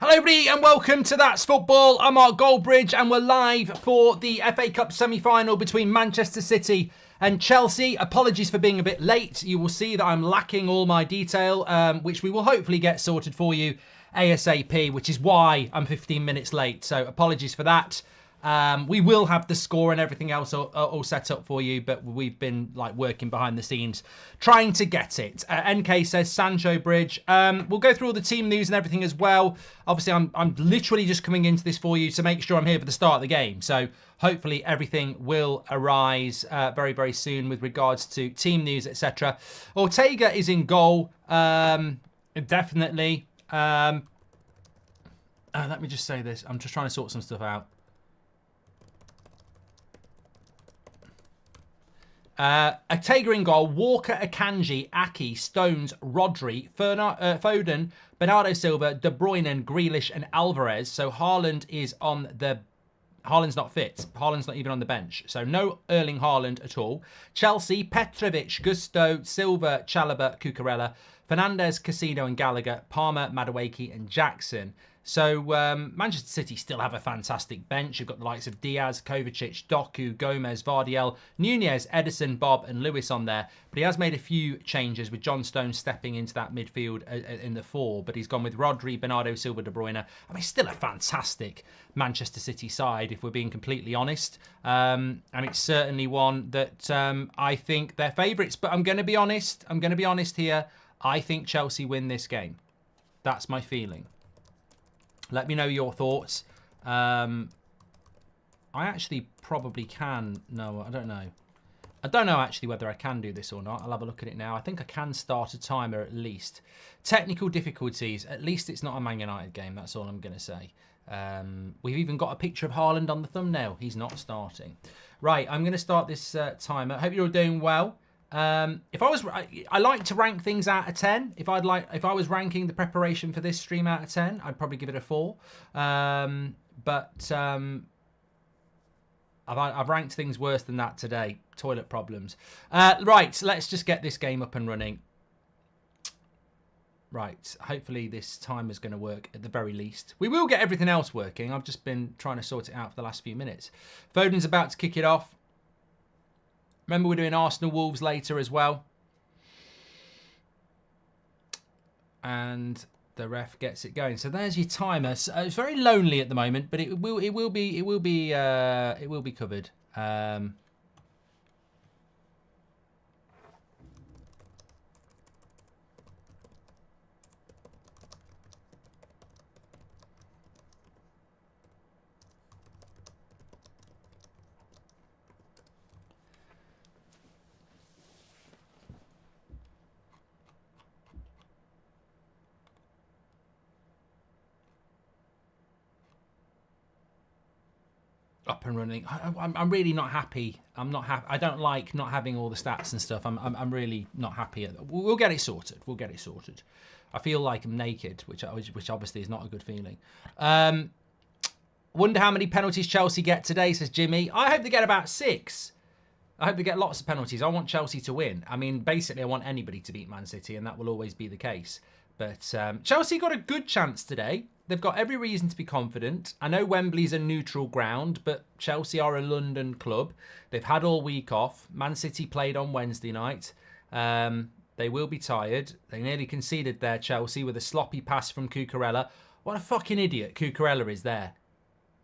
Hello everybody and welcome to That's Football. I'm Mark Goldbridge and we're live for the FA Cup semi-final between Manchester City and Chelsea. Apologies for being a bit late. You will see that I'm lacking all my detail, which we will hopefully get sorted for you ASAP, which is why I'm 15 minutes late. So apologies for that. We will have the score and everything else all set up for you, but we've been working behind the scenes trying to get it. NK says Sancho Bridge. We'll go through all the team news and everything as well. Obviously, I'm literally just coming into this for you to make sure I'm here for the start of the game. So hopefully everything will arise very, very soon with regards to team news, etc. Ortega is in goal, definitely. Let me just say this. I'm just trying to sort some stuff out. Ortega in goal, Walker, Akanji, Aki, Stones, Rodri, Foden, Bernardo Silva, De Bruyne, and Grealish and Alvarez. So Haaland is on the... Haaland's not fit. Haaland's not even on the bench. So no Erling Haaland at all. Chelsea, Petrovic, Gusto, Silva, Chalobah, Cucurella, Fernandes, Casino and Gallagher, Palmer, Madueke and Jackson. So Manchester City still have a fantastic bench. You've got the likes of Diaz, Kovacic, Doku, Gomez, Vardiel, Nunez, Edison, Bob and Lewis on there. But he has made a few changes with John Stones stepping into that midfield in the four. But he's gone with Rodri, Bernardo Silva, De Bruyne. I mean, still a fantastic Manchester City side, if we're being completely honest. And it's certainly one that I think they're favourites. But I'm going to be honest. I'm going to be honest here. I think Chelsea win this game. That's my feeling. Let me know your thoughts. I actually probably can. No, I don't know. I don't know actually whether I can do this or not. I'll have a look at it now. I think I can start a timer at least. Technical difficulties. At least it's not a Man United game. That's all I'm going to say. We've even got a picture of Haaland on the thumbnail. He's not starting. Right, I'm going to start this timer. Hope you're all doing well. If I like to rank things out of 10. If I was ranking the preparation for this stream out of 10, I'd probably give it a 4. But I've ranked things worse than that today. Toilet problems. Right, let's just get this game up and running. Right, hopefully this timer's going to work at the very least. We will get everything else working. I've just been trying to sort it out for the last few minutes. Foden's about to kick it off. Remember, we're doing Arsenal-Wolves later as well. And the ref gets it going. So there's your timer. So it's very lonely at the moment, but it will be covered. Up and running. I'm really not happy. I'm not happy. I don't like not having all the stats and stuff. I'm really not happy. We'll get it sorted. We'll get it sorted. I feel like I'm naked, which obviously is not a good feeling. Wonder how many penalties Chelsea get today, says Jimmy. I hope they get about 6. I hope they get lots of penalties. I want Chelsea to win. I mean, basically, I want anybody to beat Man City, and that will always be the case. But Chelsea got a good chance today. They've got every reason to be confident. I know Wembley's a neutral ground, but Chelsea are a London club. They've had all week off. Man City played on Wednesday night. They will be tired. They nearly conceded there, Chelsea, with a sloppy pass from Cucurella. What a fucking idiot Cucurella is there.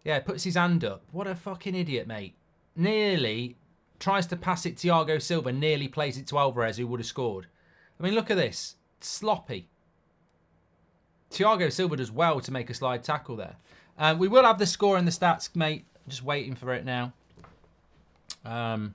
Yeah, puts his hand up. What a fucking idiot, mate. Nearly tries to pass it to Thiago Silva, nearly plays it to Alvarez, who would have scored. I mean, look at this. Sloppy. Thiago Silva does well to make a slide tackle there. We will have the score and the stats, mate. Just waiting for it now. Let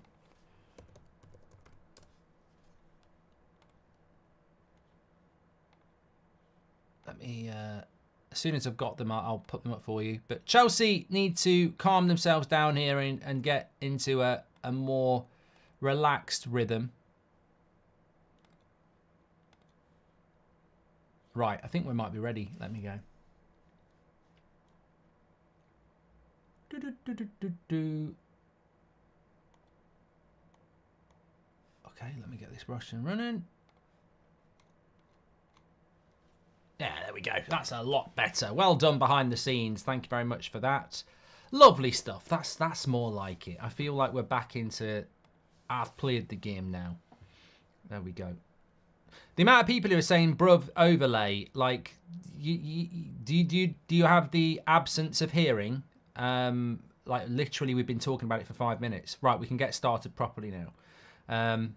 me... as soon as I've got them, I'll put them up for you. But Chelsea need to calm themselves down here and get into a more relaxed rhythm. Right, I think we might be ready. Let me go. Okay, let me get this Russian running. Yeah, there we go. That's a lot better. Well done behind the scenes. Thank you very much for that. Lovely stuff. That's more like it. I feel like we're back into... I've played the game now. There we go. The amount of people who are saying bruv overlay, like, do you have the absence of hearing? Like, literally, we've been talking about it for 5 minutes. Right, we can get started properly now.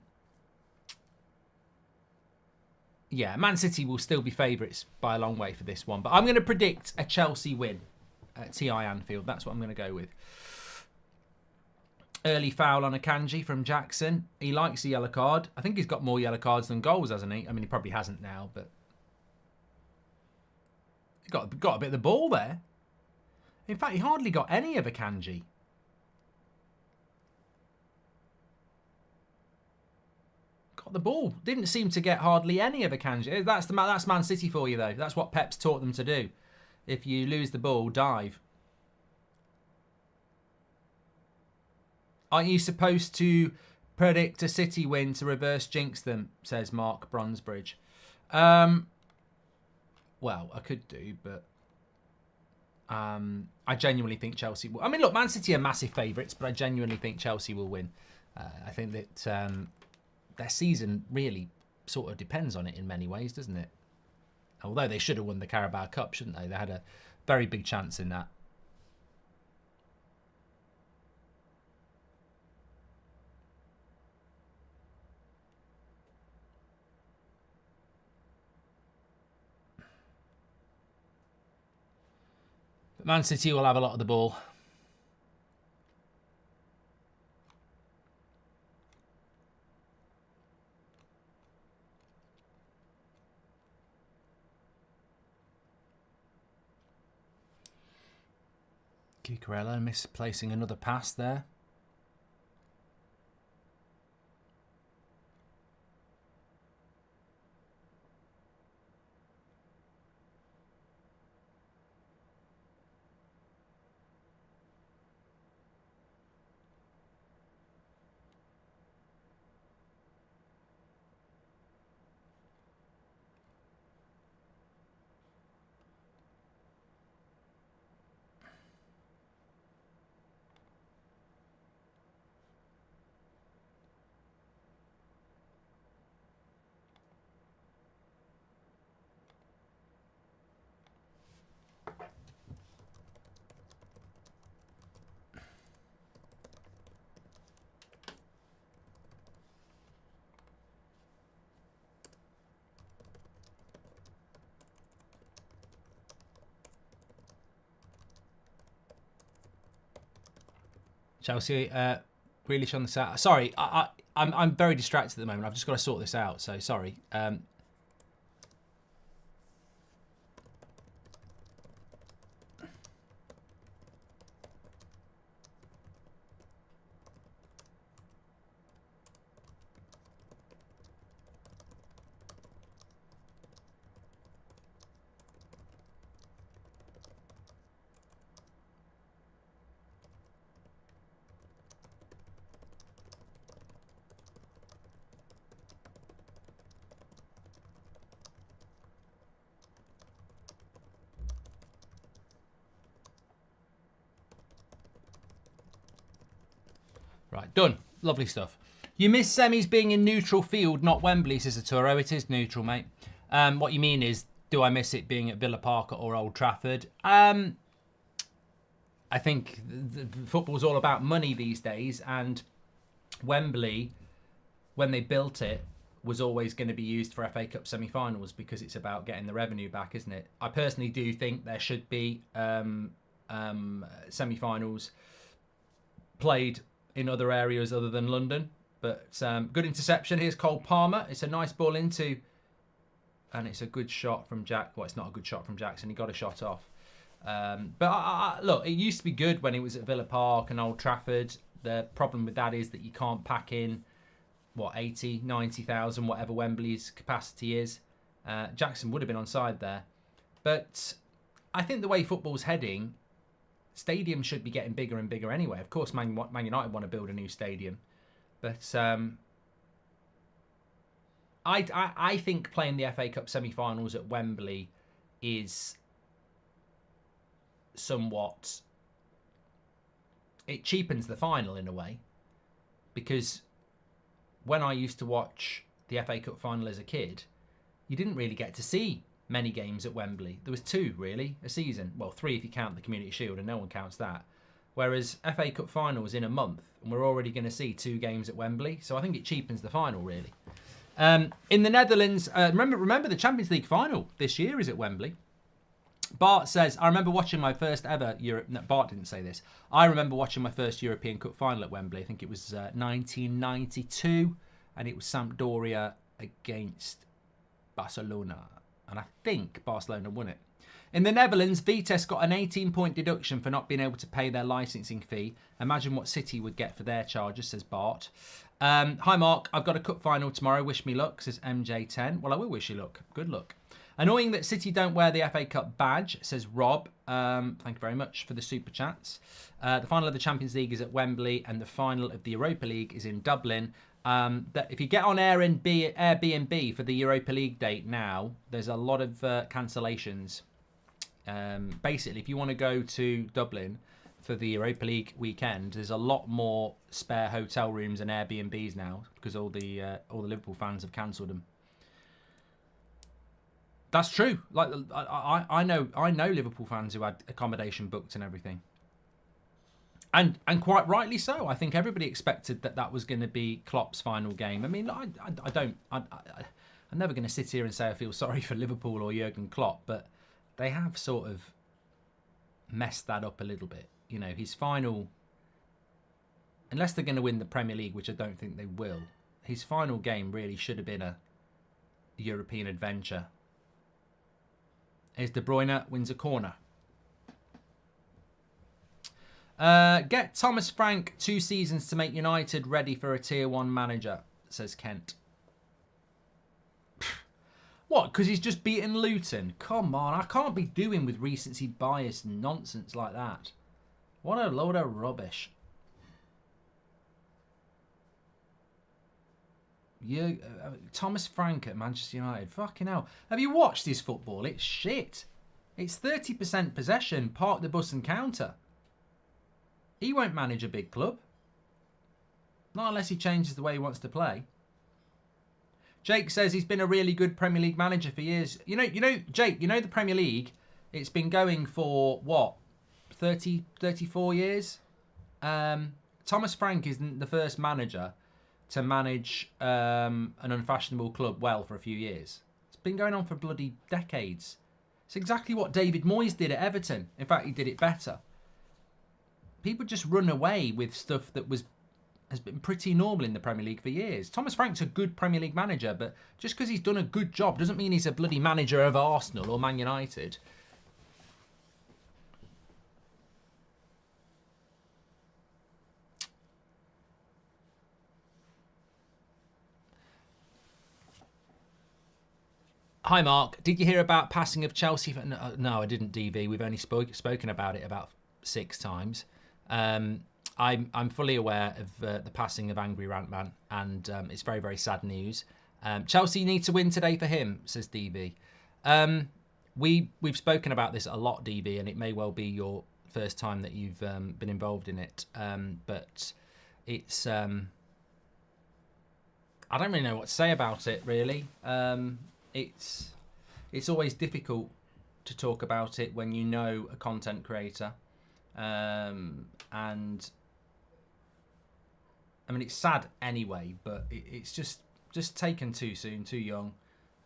Yeah, Man City will still be favourites by a long way for this one. But I'm going to predict a Chelsea win at TI Anfield. That's what I'm going to go with. Early foul on Akanji from Jackson. He likes the yellow card. I think he's got more yellow cards than goals, hasn't he? I mean, he probably hasn't now, but... He got a bit of the ball there. In fact, he hardly got any of Akanji. Got the ball. Didn't seem to get hardly any of Akanji. That's Man City for you, though. That's what Pep's taught them to do. If you lose the ball, dive. Aren't you supposed to predict a City win to reverse jinx them, says Mark Bronsbridge. Well, I could do, but I genuinely think Chelsea will. I mean, look, Man City are massive favourites, but I genuinely think Chelsea will win. I think that their season really sort of depends on it in many ways, doesn't it? Although they should have won the Carabao Cup, shouldn't they? They had a very big chance in that. But Man City will have a lot of the ball. Cucurella misplacing another pass there. Chelsea, Grealish on the side. Sorry, I'm very distracted at the moment. I've just got to sort this out. So sorry. Right, done. Lovely stuff. You miss semis being in neutral field, not Wembley, says Arturo. It is neutral, mate. What you mean is, do I miss it being at Villa Park or Old Trafford? I think football's all about money these days, and Wembley, when they built it, was always going to be used for FA Cup semi-finals because it's about getting the revenue back, isn't it? I personally do think there should be semi-finals played in other areas other than London. But good interception. Here's Cole Palmer. It's a nice ball into... And it's a good shot from Jack. Well, it's not a good shot from Jackson. He got a shot off. But look, it used to be good when it was at Villa Park and Old Trafford. The problem with that is that you can't pack in, 80, 90,000, whatever Wembley's capacity is. Jackson would have been onside there. But I think the way football's heading... Stadiums should be getting bigger and bigger anyway. Of course, Man United want to build a new stadium. But I think playing the FA Cup semi-finals at Wembley is somewhat... It cheapens the final in a way, because when I used to watch the FA Cup final as a kid, you didn't really get to see many games at Wembley. There was 2 really a season. Well, 3 if you count the Community Shield, and no one counts that. Whereas FA Cup finals in a month, and we're already going to see 2 games at Wembley. So I think it cheapens the final really. In the Netherlands, remember the Champions League final this year is at Wembley. Bart says, I remember watching my first ever Europe... No, Bart didn't say this. I remember watching my first European Cup final at Wembley. I think it was 1992, and it was Sampdoria against Barcelona. And I think Barcelona won it. In the Netherlands, Vitesse got an 18-point deduction for not being able to pay their licensing fee. Imagine what City would get for their charges, says Bart. Hi, Mark. I've got a cup final tomorrow. Wish me luck, says MJ10. Well, I will wish you luck. Good luck. Annoying that City don't wear the FA Cup badge, says Rob. Thank you very much for the super chats. The final of the Champions League is at Wembley, and the final of the Europa League is in Dublin. That if you get on Airbnb for the Europa League date now, there's a lot of cancellations. Basically, if you want to go to Dublin for the Europa League weekend, there's a lot more spare hotel rooms and Airbnbs now because all the Liverpool fans have cancelled them. That's true. Like I know Liverpool fans who had accommodation booked and everything, and quite rightly so. I think everybody expected that was going to be Klopp's final game. I mean, I'm never going to sit here and say I feel sorry for Liverpool or Jurgen Klopp, but they have sort of messed that up a little bit. You know, his final, unless they're going to win the Premier League, which I don't think they will, his final game really should have been a European adventure. Here's De Bruyne, wins a corner. Get Thomas Frank 2 seasons to make United ready for a Tier 1 manager, says Kent. What, because he's just beaten Luton? Come on, I can't be doing with recency bias nonsense like that. What a load of rubbish. Thomas Frank at Manchester United. Fucking hell. Have you watched his football? It's shit. It's 30% possession, park the bus and counter. He won't manage a big club. Not unless he changes the way he wants to play. Jake says he's been a really good Premier League manager for years. You know, Jake, you know the Premier League, it's been going for, what, 34 years? Thomas Frank isn't the first manager to manage an unfashionable club well for a few years. It's been going on for bloody decades. It's exactly what David Moyes did at Everton. In fact, he did it better. People just run away with stuff that has been pretty normal in the Premier League for years. Thomas Frank's a good Premier League manager, but just because he's done a good job doesn't mean he's a bloody manager of Arsenal or Man United. Hi, Mark. Did you hear about passing of Chelsea? No, I didn't, DV. We've only spoken about it about 6 times. I'm fully aware of the passing of Angry Rantman, and it's very, very sad news. Chelsea need to win today for him, says DV. We've spoken about this a lot, DV, and it may well be your first time that you've been involved in it. But it's... I don't really know what to say about it, really. It's always difficult to talk about it when you know a content creator, and I mean it's sad anyway, but it's just taken too soon, too young,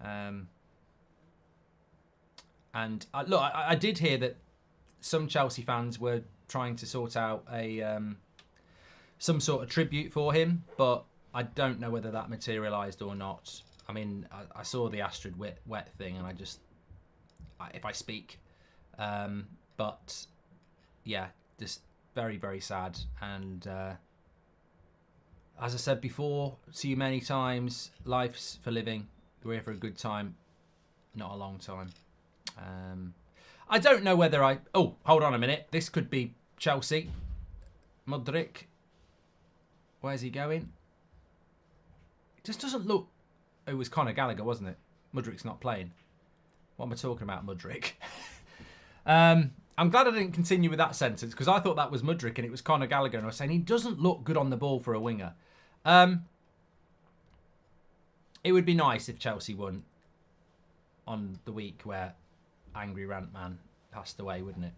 and look, I did hear that some Chelsea fans were trying to sort out some sort of tribute for him, but I don't know whether that materialised or not. I mean, I saw the Astrid Wet thing, and if I speak, but yeah, just very, very sad. And as I said before to you many times, life's for living. We're here for a good time, not a long time. I don't know whether oh, hold on a minute. This could be Chelsea. Mudryk. Where's he going? It just doesn't look... It was Conor Gallagher, wasn't it? Mudryk's not playing. What am I talking about, Mudryk? I'm glad I didn't continue with that sentence because I thought that was Mudryk and it was Conor Gallagher. And I was saying he doesn't look good on the ball for a winger. It would be nice if Chelsea won on the week where Angry Rant Man passed away, wouldn't it?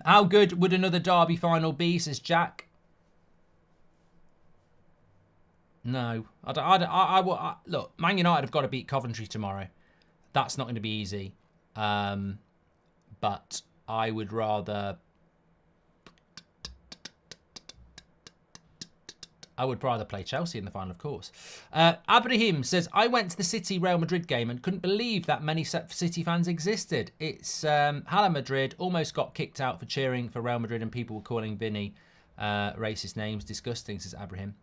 How good would another derby final be, says Jack? No. Look, Man United have got to beat Coventry tomorrow. That's not going to be easy. But I would rather... I would rather play Chelsea in the final, of course. Abraham says, I went to the City Real Madrid game and couldn't believe that many City fans existed. It's Hala Madrid, almost got kicked out for cheering for Real Madrid and people were calling Vinny racist names. Disgusting, says Abraham.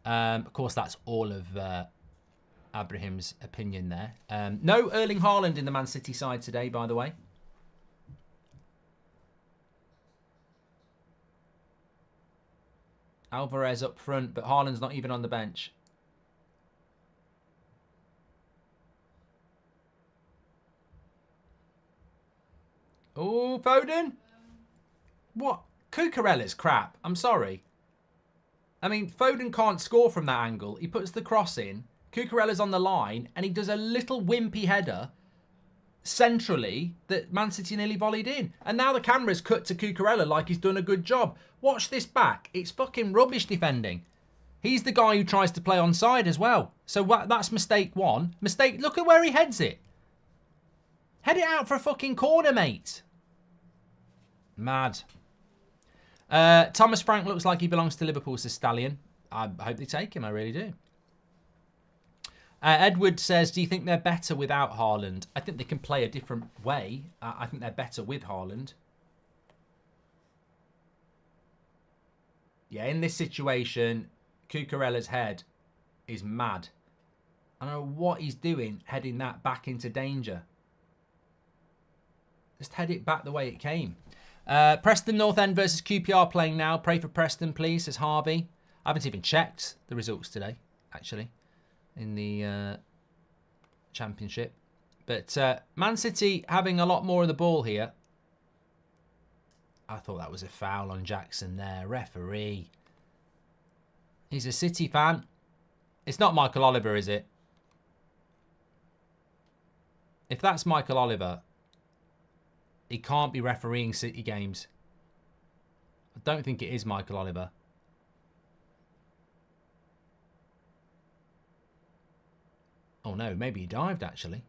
Of course, that's all of Abraham's opinion there. No Erling Haaland in the Man City side today, by the way. Alvarez up front, but Haaland's not even on the bench. Oh, Foden? What? Cucurella's crap. I'm sorry. I mean, Foden can't score from that angle. He puts the cross in. Cucurella's on the line, and he does a little wimpy header centrally that Man City nearly volleyed in. And now the camera's cut to Cucurella like he's done a good job. Watch this back. It's fucking rubbish defending. He's the guy who tries to play onside as well. So that's mistake one. Look at where he heads it. Head it out for a fucking corner, mate. Mad. Thomas Frank looks like he belongs to Liverpool, says Stallion. I hope they take him. I really do. Edward says, do you think they're better without Haaland? I think they can play a different way. I think they're better with Haaland. Yeah, in this situation, Cucurella's head is mad. I don't know what he's doing heading that back into danger. Just head it back the way it came. Preston North End versus QPR playing now. Pray for Preston, please, says Harvey. I haven't even checked the results today, actually, in the Championship. But Man City having a lot more of the ball here. I thought that was a foul on Jackson there. Referee. He's a City fan. It's not Michael Oliver, is it? If that's Michael Oliver, he can't be refereeing City games. I don't think it is Michael Oliver. Oh no, maybe he dived actually.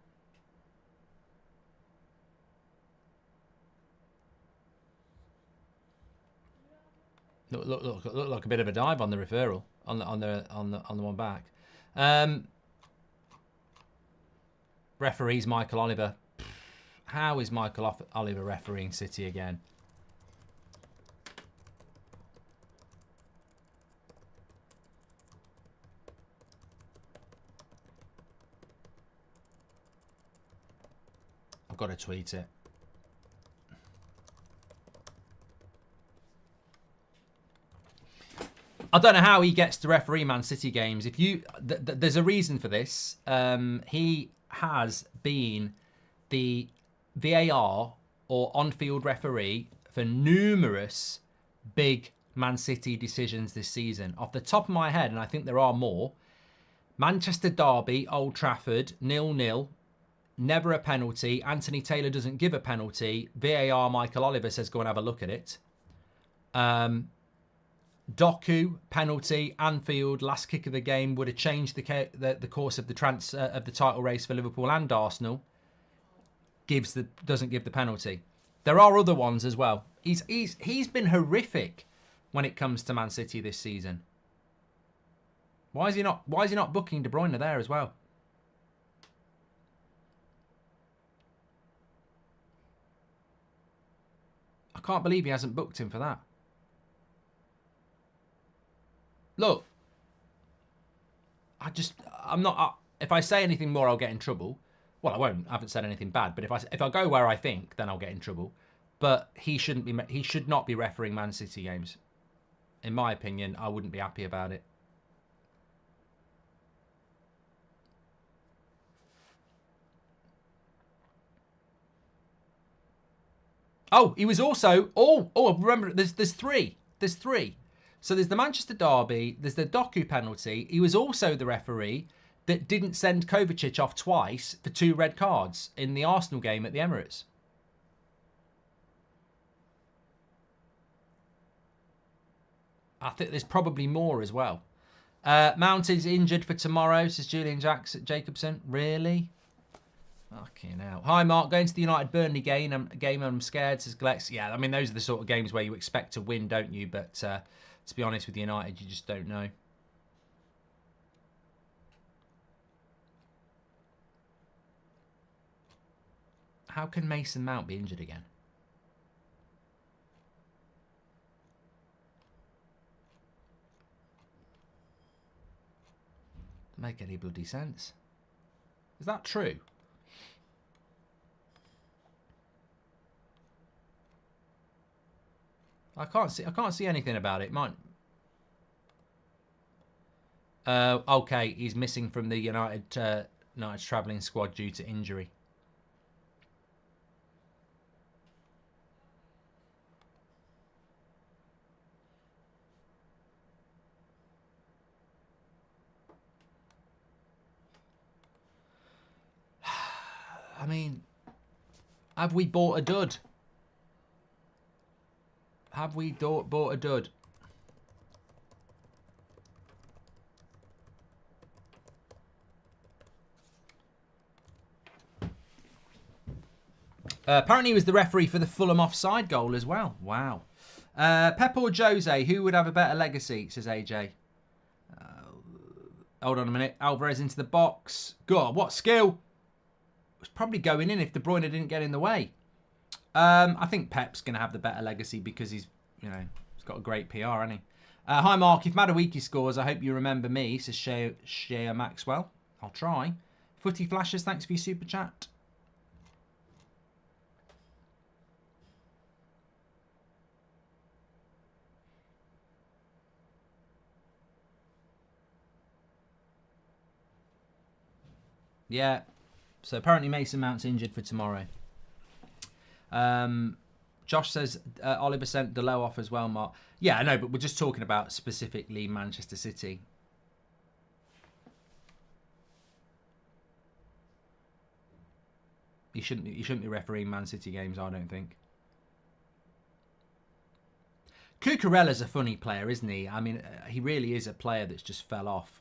Look like a bit of a dive on the referral on the one back. Referees Michael Oliver. How is Michael Oliver refereeing City again? I've got to tweet it. I don't know how he gets to referee Man City games. If you, there's a reason for this. He has been the VAR or on-field referee for numerous big Man City decisions this season. Off the top of my head, and I think there are more, Manchester Derby, Old Trafford, 0-0, never a penalty. Anthony Taylor doesn't give a penalty. VAR, Michael Oliver says go and have a look at it. Doku, penalty, Anfield, last kick of the game, would have changed the course of the title race for Liverpool and Arsenal. Doesn't give the penalty. There are other ones as well. He's been horrific when it comes to Man City this season. Why is he not booking De Bruyne there as well? I can't believe he hasn't booked him for that. Look, I'm not. If I say anything more, I'll get in trouble. Well, I won't. I haven't said anything bad. But if I go where I think, then I'll get in trouble. But he should not be refereeing Man City games. In my opinion, I wouldn't be happy about it. Oh, he was also. Remember, there's three. There's three. So there's the Manchester derby. There's the Doku penalty. He was also the referee that didn't send Kovacic off twice for 2 red cards in the Arsenal game at the Emirates. I think there's probably more as well. Mount is injured for tomorrow, says Julian Jacobson. Really? Fucking hell. Hi, Mark. Going to the United Burnley game. I'm scared, says Glex. Yeah, I mean, those are the sort of games where you expect to win, don't you? But to be honest with United, you just don't know. How can Mason Mount be injured again? Doesn't make any bloody sense. Is that true? I can't see anything about it. Mine. Okay, he's missing from the United's travelling squad due to injury. I mean, have we bought a dud? Have we bought a dud? Apparently he was the referee for the Fulham offside goal as well. Wow. Pep or Jose, who would have a better legacy, says AJ. Hold on a minute. Alvarez into the box. God, what skill. It was probably going in if De Bruyne didn't get in the way. I think Pep's going to have the better legacy because he's got a great PR, hasn't he? Hi, Mark. If Madueke scores, I hope you remember me, says Shea Maxwell. I'll try. Footy Flashes, thanks for your super chat. Yeah. So apparently Mason Mount's injured for tomorrow. Josh says Oliver sent Delo off as well, Mark. Yeah, I know, but we're just talking about specifically Manchester City. You shouldn't be refereeing Man City games, I don't think. Cucurella's a funny player, isn't he? I mean, he really is a player that's just fell off.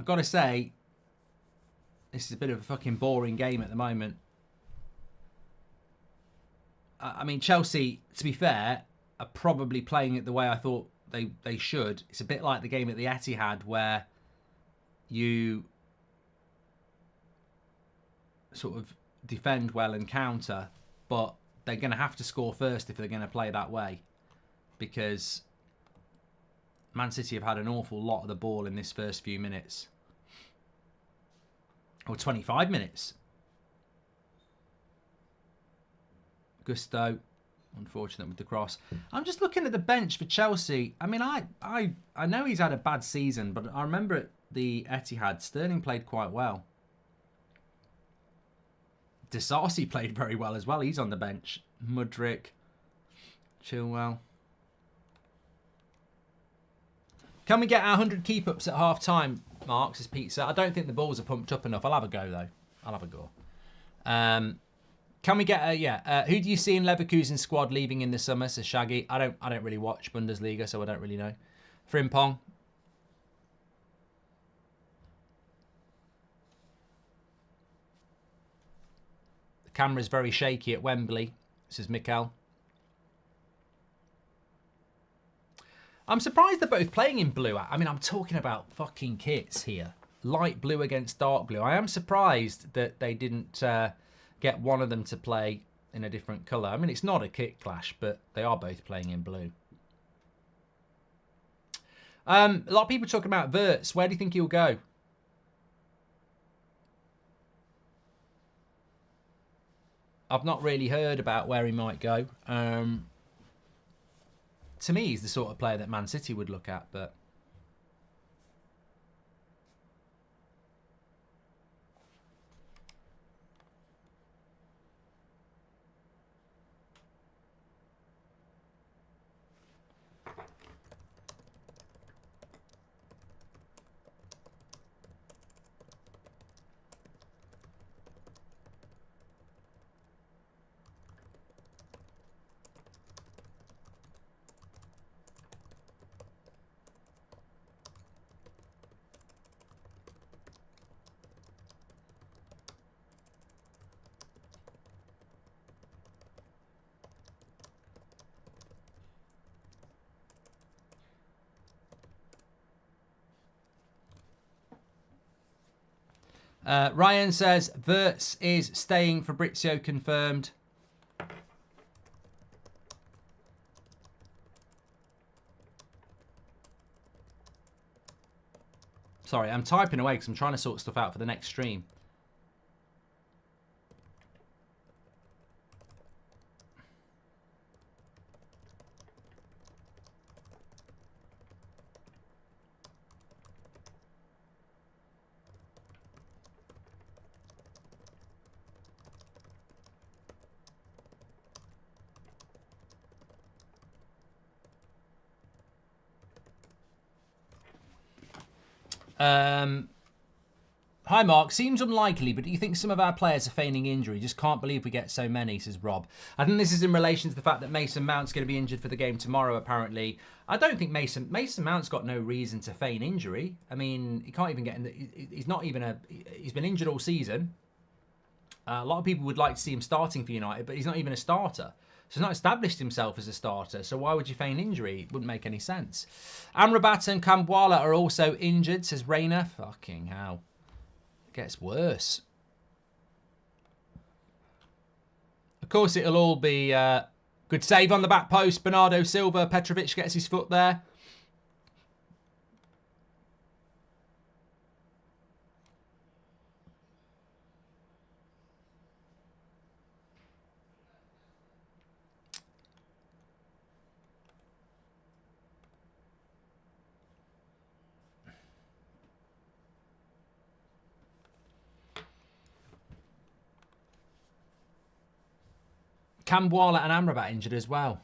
I've got to say, this is a bit of a fucking boring game at the moment. I mean, Chelsea, to be fair, are probably playing it the way I thought they should. It's a bit like the game at the Etihad where you sort of defend well and counter, but they're going to have to score first if they're going to play that way, because Man City have had an awful lot of the ball in this first few minutes. Or 25 minutes. Gusto, unfortunate with the cross. I'm just looking at the bench for Chelsea. I mean, I know he's had a bad season, but I remember at the Etihad, Sterling played quite well. Disasi played very well as well. He's on the bench. Mudryk, Chilwell. Can we get our 100 keep-ups at half-time, Mark, says Pizza? I don't think the balls are pumped up enough. I'll have a go, though. I'll have a go. Can we get a... who do you see in Leverkusen's squad leaving in the summer, says Shaggy? I don't really watch Bundesliga, so I don't really know. Frimpong. The camera's very shaky at Wembley, says Mikel. I'm surprised they're both playing in blue. I mean, I'm talking about fucking kits here. Light blue against dark blue. I am surprised that they didn't get one of them to play in a different colour. I mean, it's not a kit clash, but they are both playing in blue. A lot of people talking about Wirtz. Where do you think he'll go? I've not really heard about where he might go. To me, he's the sort of player that Man City would look at, but... Ryan says, Wirtz is staying. Fabrizio confirmed. Sorry, I'm typing away because I'm trying to sort stuff out for the next stream. Hi, Mark. Seems unlikely, but do you think some of our players are feigning injury? Just can't believe we get so many, says Rob. I think this is in relation to the fact that Mason Mount's going to be injured for the game tomorrow, apparently. I don't think Mason Mount's got no reason to feign injury. I mean, he can't even get in he's not even he's been injured all season. A lot of people would like to see him starting for United, but he's not even a starter. So he's not established himself as a starter. So why would you feign injury? It wouldn't make any sense. Amrabat and Kambwala are also injured, says Rayner. Fucking hell. It gets worse. Of course, it'll all be good save on the back post. Bernardo Silva. Petrovic gets his foot there. Kambwala and Amrabat injured as well.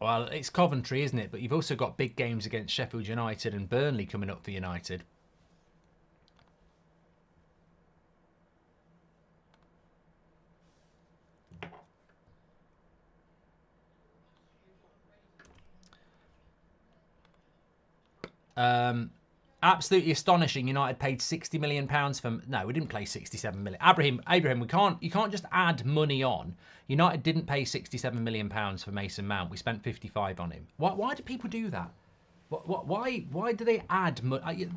Well, it's Coventry, isn't it? But you've also got big games against Sheffield United and Burnley coming up for United. Absolutely astonishing. United paid £60 million for... No, we didn't pay 67 million. Abraham, you can't just add money on. United didn't pay £67 million for Mason Mount. We spent 55 on him. Why do people do that? Why do they add money?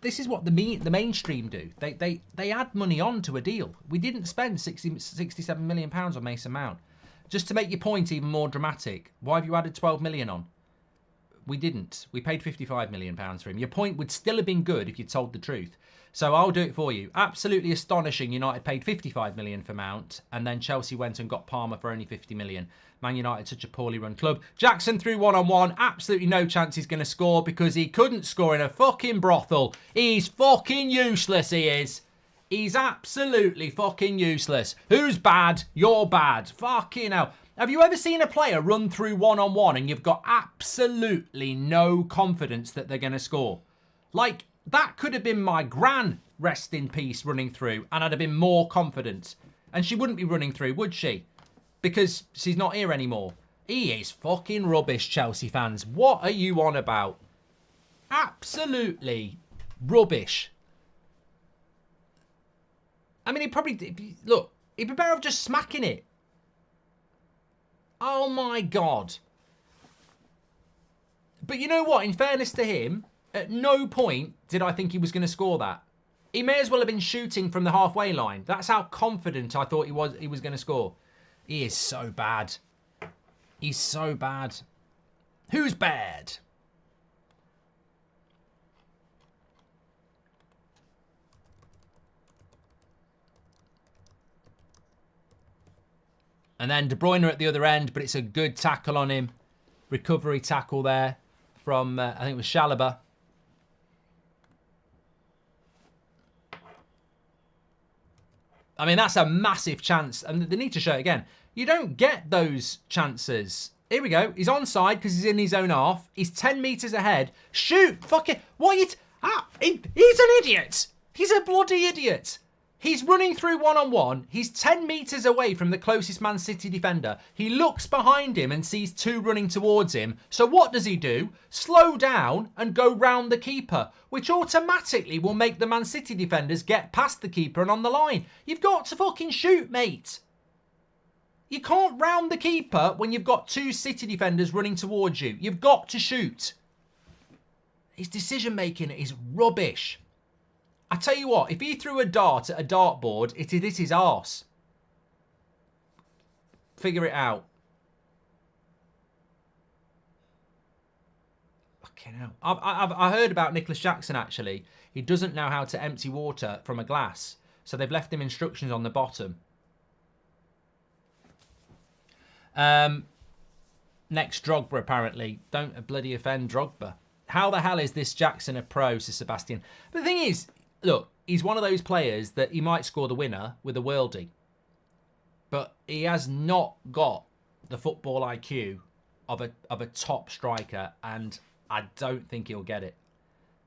This is what the mainstream do. They add money on to a deal. We didn't spend 67 million pounds on Mason Mount. Just to make your point even more dramatic, why have you added 12 million on? We didn't. We paid £55 million for him. Your point would still have been good if you told the truth. So I'll do it for you. Absolutely astonishing. United paid £55 million for Mount, and then Chelsea went and got Palmer for only £50 million. Man United, such a poorly run club. Jackson through one-on-one. Absolutely no chance he's going to score because he couldn't score in a fucking brothel. He's fucking useless, he is. He's absolutely fucking useless. Who's bad? You're bad. Fucking hell. Have you ever seen a player run through one-on-one and you've got absolutely no confidence that they're going to score? Like, that could have been my gran, rest in peace, running through, and I'd have been more confident. And she wouldn't be running through, would she? Because she's not here anymore. He is fucking rubbish, Chelsea fans. What are you on about? Absolutely rubbish. I mean, look, he'd be better off just smacking it. Oh my God. But you know what? In fairness to him, at no point did I think he was going to score that. He may as well have been shooting from the halfway line. That's how confident I thought he was going to score. He is so bad. He's so bad. Who's bad? And then De Bruyne at the other end, but it's a good tackle on him. Recovery tackle there from, I think it was Chalobah. I mean, that's a massive chance. And they need to show it again. You don't get those chances. Here we go. He's onside because he's in his own half. He's 10 metres ahead. Shoot! Fuck it. What are you... he's an idiot. He's a bloody idiot. He's running through one-on-one. He's 10 metres away from the closest Man City defender. He looks behind him and sees two running towards him. So what does he do? Slow down and go round the keeper, which automatically will make the Man City defenders get past the keeper and on the line. You've got to fucking shoot, mate. You can't round the keeper when you've got two City defenders running towards you. You've got to shoot. His decision-making is rubbish. I tell you what, if he threw a dart at a dartboard, it'd hit his arse. Figure it out. Fucking hell. I heard about Nicholas Jackson, actually. He doesn't know how to empty water from a glass. So they've left him instructions on the bottom. Next, Drogba, apparently. Don't bloody offend Drogba. How the hell is this Jackson a pro, says Sebastian? But the thing is, look, he's one of those players that he might score the winner with a worldie. But he has not got the football IQ of a top striker, and I don't think he'll get it.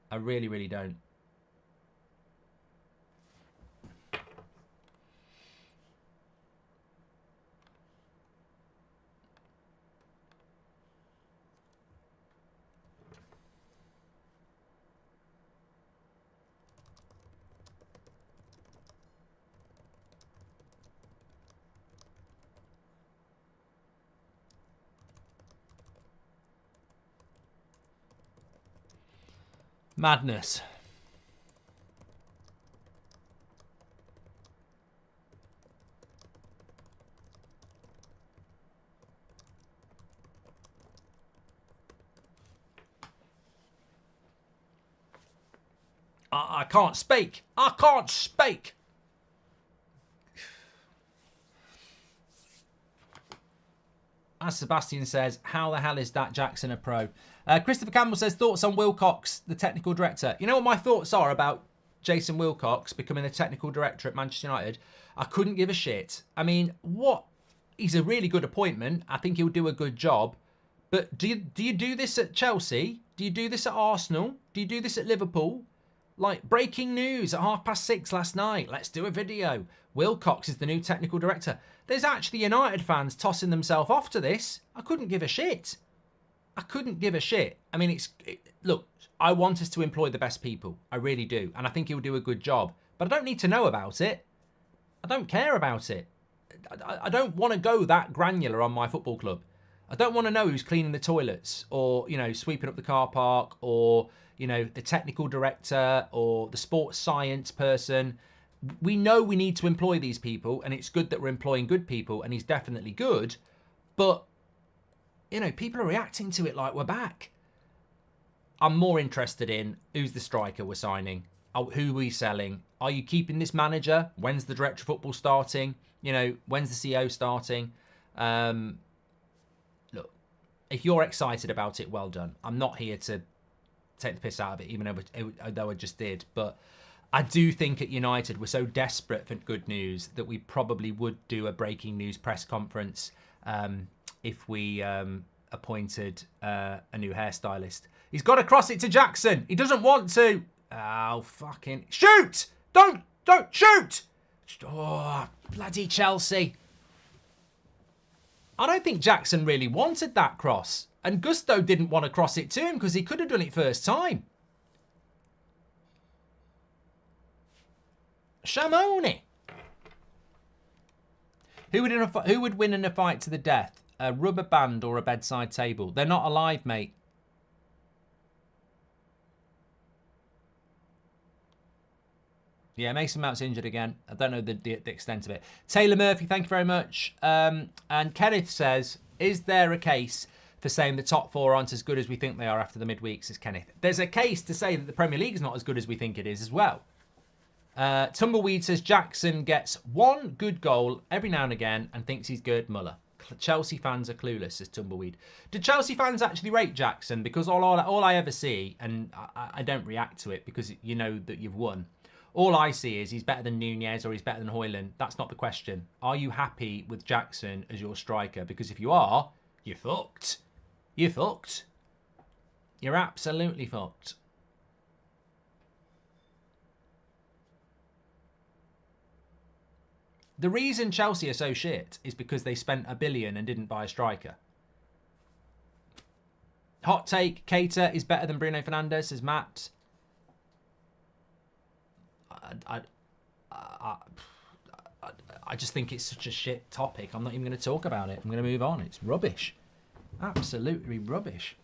I really, really don't. Madness. I can't speak. I can't speak. As Sebastian says, how the hell is that Jackson a pro? Christopher Campbell says, thoughts on Wilcox, the technical director. You know what my thoughts are about Jason Wilcox becoming the technical director at Manchester United? I couldn't give a shit. I mean, what? He's a really good appointment. I think he'll do a good job. But do you do this at Chelsea? Do you do this at Arsenal? Do you do this at Liverpool? Like, breaking news at 6:30 last night. Let's do a video. Wilcox is the new technical director. There's actually United fans tossing themselves off to this. I couldn't give a shit. I couldn't give a shit. I mean, look, I want us to employ the best people. I really do. And I think he'll do a good job. But I don't need to know about it. I don't care about it. I don't want to go that granular on my football club. I don't want to know who's cleaning the toilets or, you know, sweeping up the car park or, you know, the technical director or the sports science person. We know we need to employ these people, and it's good that we're employing good people, and he's definitely good. But, you know, people are reacting to it like we're back. I'm more interested in who's the striker we're signing, who are we selling, are you keeping this manager, when's the director of football starting, you know, when's the CEO starting. Look, if you're excited about it, well done. I'm not here to take the piss out of it, even though I just did. But I do think at United we're so desperate for good news that we probably would do a breaking news press conference if we appointed a new hairstylist. He's got to cross it to Jackson. He doesn't want to. Oh, fucking... Shoot! Don't shoot! Oh, bloody Chelsea. I don't think Jackson really wanted that cross. And Gusto didn't want to cross it to him because he could have done it first time. Shamoni. Who would win in a fight to the death? A rubber band or a bedside table? They're not alive, mate. Yeah, Mason Mount's injured again. I don't know the extent of it. Taylor Murphy, thank you very much. And Kenneth says, is there a case for saying the top four aren't as good as we think they are after the midweek, says Kenneth. There's a case to say that the Premier League is not as good as we think it is as well. Tumbleweed says Jackson gets one good goal every now and again and thinks he's Gerd Muller. Chelsea fans are clueless, says Tumbleweed. Do Chelsea fans actually rate Jackson? Because all I ever see, and I don't react to it because you know that you've won. All I see is he's better than Nunez or he's better than Højlund. That's not the question. Are you happy with Jackson as your striker? Because if you are, you're fucked. You're fucked. You're absolutely fucked. The reason Chelsea are so shit is because they spent $1 billion and didn't buy a striker. Hot take, Keita is better than Bruno Fernandes, says Matt. I just think it's such a shit topic. I'm not even going to talk about it. I'm going to move on. It's rubbish. Absolutely rubbish.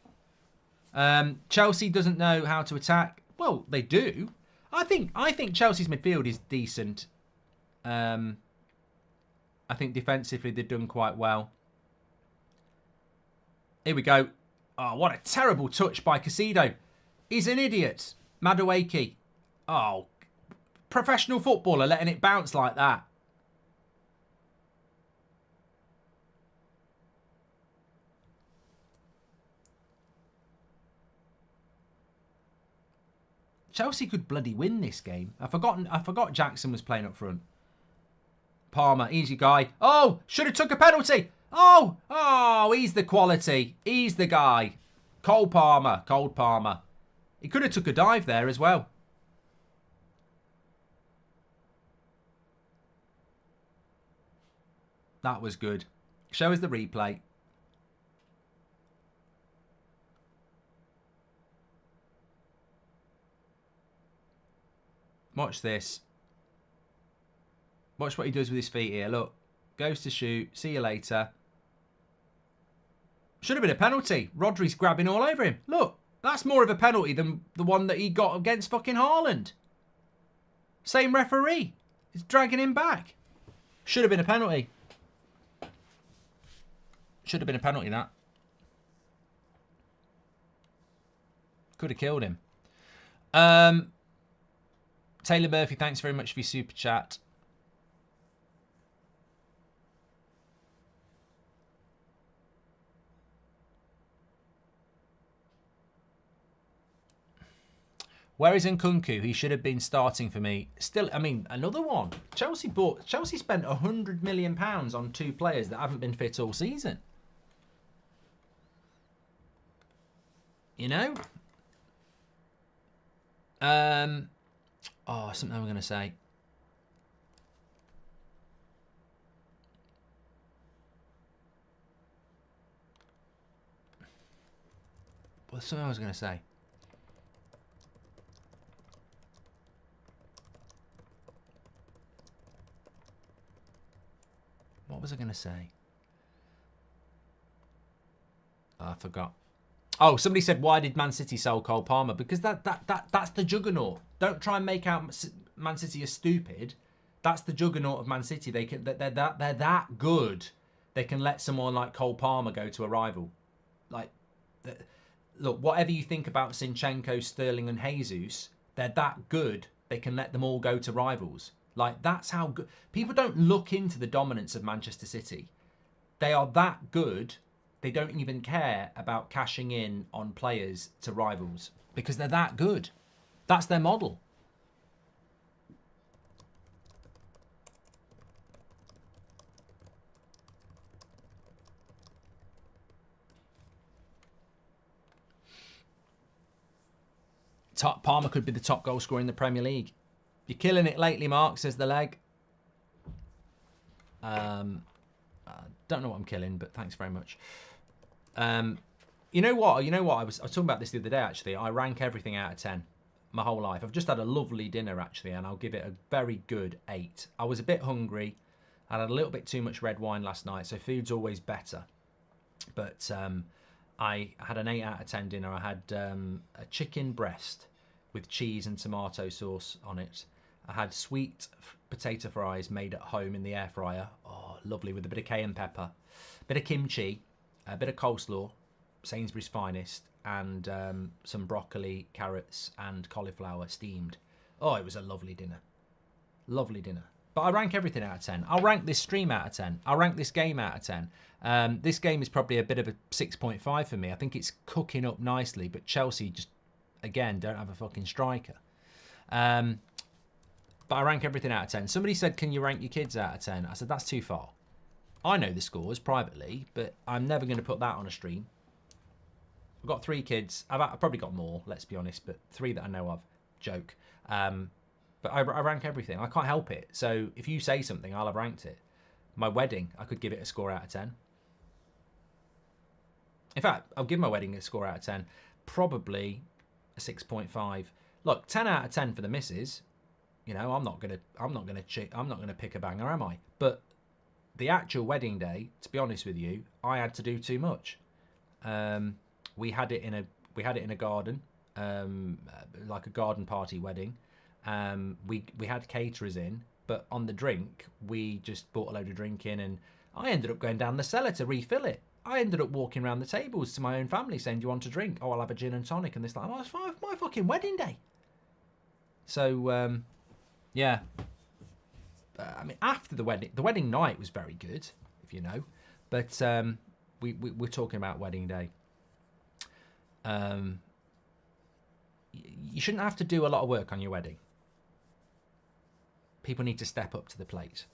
Chelsea doesn't know how to attack. Well, they do. I think Chelsea's midfield is decent. I think defensively they've done quite well. Here we go. Oh, what a terrible touch by Caicedo. He's an idiot. Madueke. Oh, professional footballer letting it bounce like that. Chelsea could bloody win this game. I forgot Jackson was playing up front. Palmer, easy guy. Oh, should have took a penalty. Oh, he's the quality. He's the guy. Cole Palmer. He could have took a dive there as well. That was good. Show us the replay. Watch this. Watch what he does with his feet here. Look. Goes to shoot. See you later. Should have been a penalty. Rodri's grabbing all over him. Look. That's more of a penalty than the one that he got against fucking Haaland. Same referee. He's dragging him back. Should have been a penalty. Should have been a penalty, that. Could have killed him. Taylor Murphy, thanks very much for your super chat. Where is Nkunku? He should have been starting for me. Still, I mean, another one. Chelsea spent £100 million on two players that haven't been fit all season. You know? Oh, something I'm going to say. Well, something I was going to say. What was I going to say? Oh, I forgot. Oh, somebody said, why did Man City sell Cole Palmer? Because that's the juggernaut. Don't try and make out Man City as stupid. That's the juggernaut of Man City. They're that good. They can let someone like Cole Palmer go to a rival. Like, look, whatever you think about Zinchenko, Sterling, and Jesus, they're that good. They can let them all go to rivals. Like, that's how good. People don't look into the dominance of Manchester City. They are that good. They don't even care about cashing in on players to rivals because they're that good. That's their model. Palmer could be the top goal scorer in the Premier League. You're killing it lately, Mark, says the leg. Don't know what I'm killing, but thanks very much. You know what? I was talking about this the other day, actually. I rank everything out of 10 my whole life. I've just had a lovely dinner, actually, and I'll give it a very good 8. I was a bit hungry. I had a little bit too much red wine last night, so food's always better. But I had an 8 out of 10 dinner. I had a chicken breast with cheese and tomato sauce on it. I had sweet potato fries made at home in the air fryer. Oh, lovely, with a bit of cayenne pepper, a bit of kimchi, a bit of coleslaw, Sainsbury's finest, and some broccoli, carrots, and cauliflower steamed. Oh, it was a lovely dinner. Lovely dinner. But I rank everything out of 10. I'll rank this stream out of 10. I'll rank this game out of 10. This game is probably a bit of a 6.5 for me. I think it's cooking up nicely, but Chelsea just, again, don't have a fucking striker. But I rank everything out of 10. Somebody said, can you rank your kids out of 10? I said, that's too far. I know the scores privately, but I'm never going to put that on a stream. I've got 3 kids. I've probably got more, let's be honest, but 3 that I know of. Joke. But I rank everything. I can't help it. So if you say something, I'll have ranked it. My wedding, I could give it a score out of 10. In fact, I'll give my wedding a score out of 10. Probably a 6.5. Look, 10 out of 10 for the missus. You know, I'm not gonna pick a banger, am I? But the actual wedding day, to be honest with you, I had to do too much. We had it in a garden, like a garden party wedding. We had caterers in, but on the drink, we just bought a load of drink in, and I ended up going down the cellar to refill it. I ended up walking around the tables to my own family saying, do you want a drink? Oh, I'll have a gin and tonic and this, like, oh, it's my fucking wedding day. So, yeah. I mean, after the wedding night was very good, if you know, but we're talking about wedding day. You shouldn't have to do a lot of work on your wedding. People need to step up to the plate.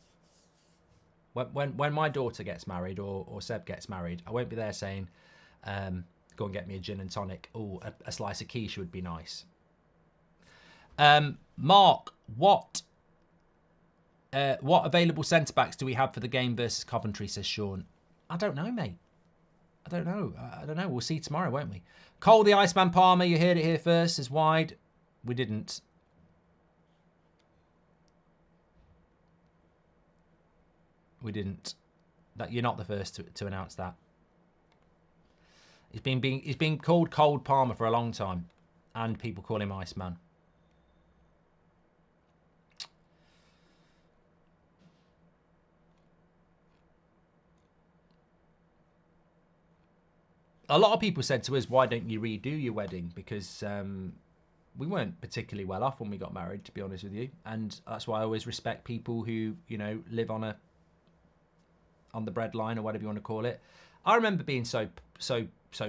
When my daughter gets married or Seb gets married, I won't be there saying, go and get me a gin and tonic. Oh, a slice of quiche would be nice. Mark, what available centre-backs do we have for the game versus Coventry, says Sean. I don't know, mate. I don't know. We'll see tomorrow, won't we? Cole the Iceman Palmer, you heard it here first, is wide. We didn't. That you're not the first to announce that. He's been called Cold Palmer for a long time, and people call him Iceman. A lot of people said to us, why don't you redo your wedding? Because we weren't particularly well off when we got married, to be honest with you. And that's why I always respect people who, you know, live on the breadline or whatever you want to call it. I remember being so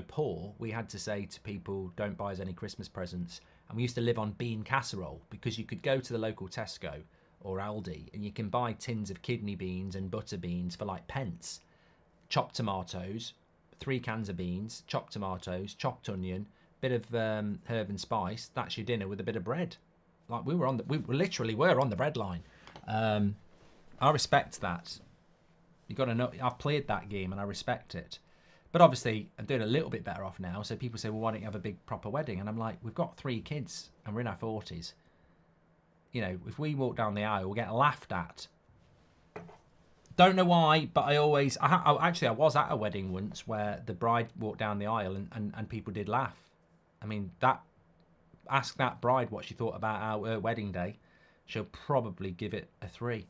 poor, we had to say to people, don't buy us any Christmas presents. And we used to live on bean casserole because you could go to the local Tesco or Aldi and you can buy tins of kidney beans and butter beans for like pence. Chopped tomatoes, 3 cans of beans, chopped tomatoes, chopped onion, bit of herb and spice. That's your dinner with a bit of bread. Like we literally were on the bread line. I respect that. You got to know. I've played that game and I respect it. But obviously, I'm doing a little bit better off now. So people say, well, why don't you have a big proper wedding? And I'm like, we've got 3 kids and we're in our 40s. You know, if we walk down the aisle, we'll get laughed at. Don't know why, but I always... I was at a wedding once where the bride walked down the aisle and people did laugh. I mean, ask that bride what she thought about our wedding day. She'll probably give it a 3.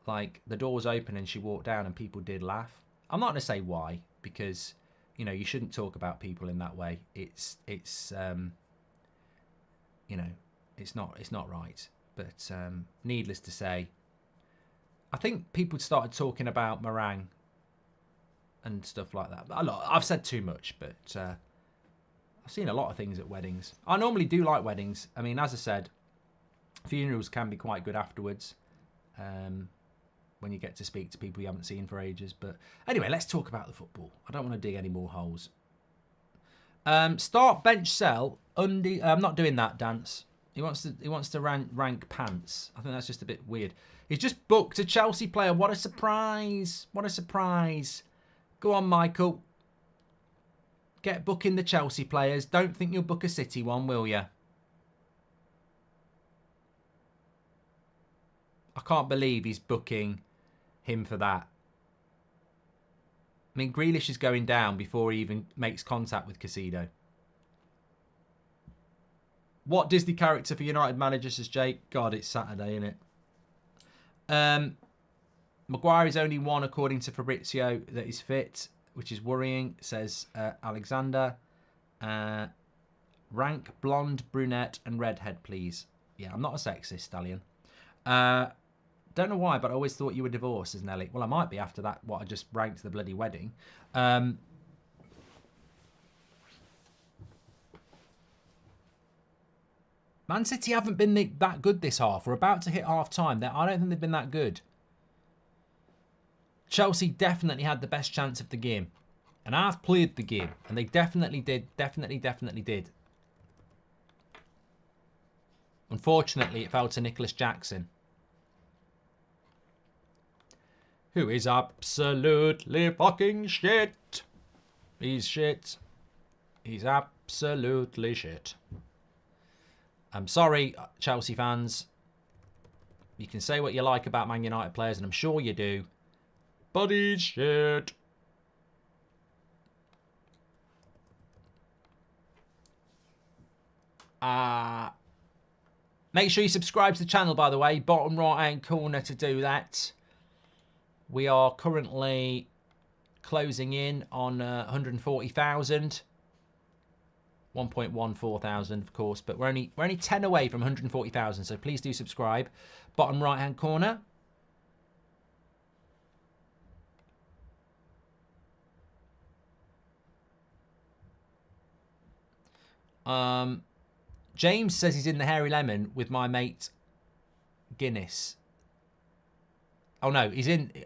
Like, the door was open and she walked down and people did laugh. I'm not going to say why, because, you know, you shouldn't talk about people in that way. It's you know, it's not right. But needless to say, I think people started talking about meringue and stuff like that. I've said too much, but I've seen a lot of things at weddings. I normally do like weddings. I mean, as I said, funerals can be quite good afterwards. When you get to speak to people you haven't seen for ages. But anyway, let's talk about the football. I don't want to dig any more holes. Start, bench, sell. I'm not doing that dance. He wants to rank pants. I think that's just a bit weird. He's just booked a Chelsea player. What a surprise. What a surprise. Go on, Michael. Get booking the Chelsea players. Don't think you'll book a City one, will you? I can't believe he's booking him for that. I mean, Grealish is going down before he even makes contact with Caicedo. What Disney character for United manager, says Jake? God, it's Saturday, isn't it? Maguire is only one, according to Fabrizio, that is fit, which is worrying, says Alexander. Rank blonde, brunette, and redhead, please. Yeah, I'm not a sexist, Stallion. Don't know why, but I always thought you were divorced, says Nelly. Well, I might be after that, what I just ranked the bloody wedding. Man City haven't been that good this half. We're about to hit half-time. I don't think they've been that good. Chelsea definitely had the best chance of the game. And I've played the game. And they definitely did. Definitely did. Unfortunately, it fell to Nicholas Jackson, who is absolutely fucking shit. He's shit. He's absolutely shit. I'm sorry, Chelsea fans. You can say what you like about Man United players, and I'm sure you do. But he's shit. Make sure you subscribe to the channel, by the way. Bottom right-hand corner to do that. We are currently closing in on 140,000. 1.14,000, of course, but we're only 10 away from 140,000, so please do subscribe. Bottom right-hand corner. James says he's in the Hairy Lemon with my mate Guinness. Oh no,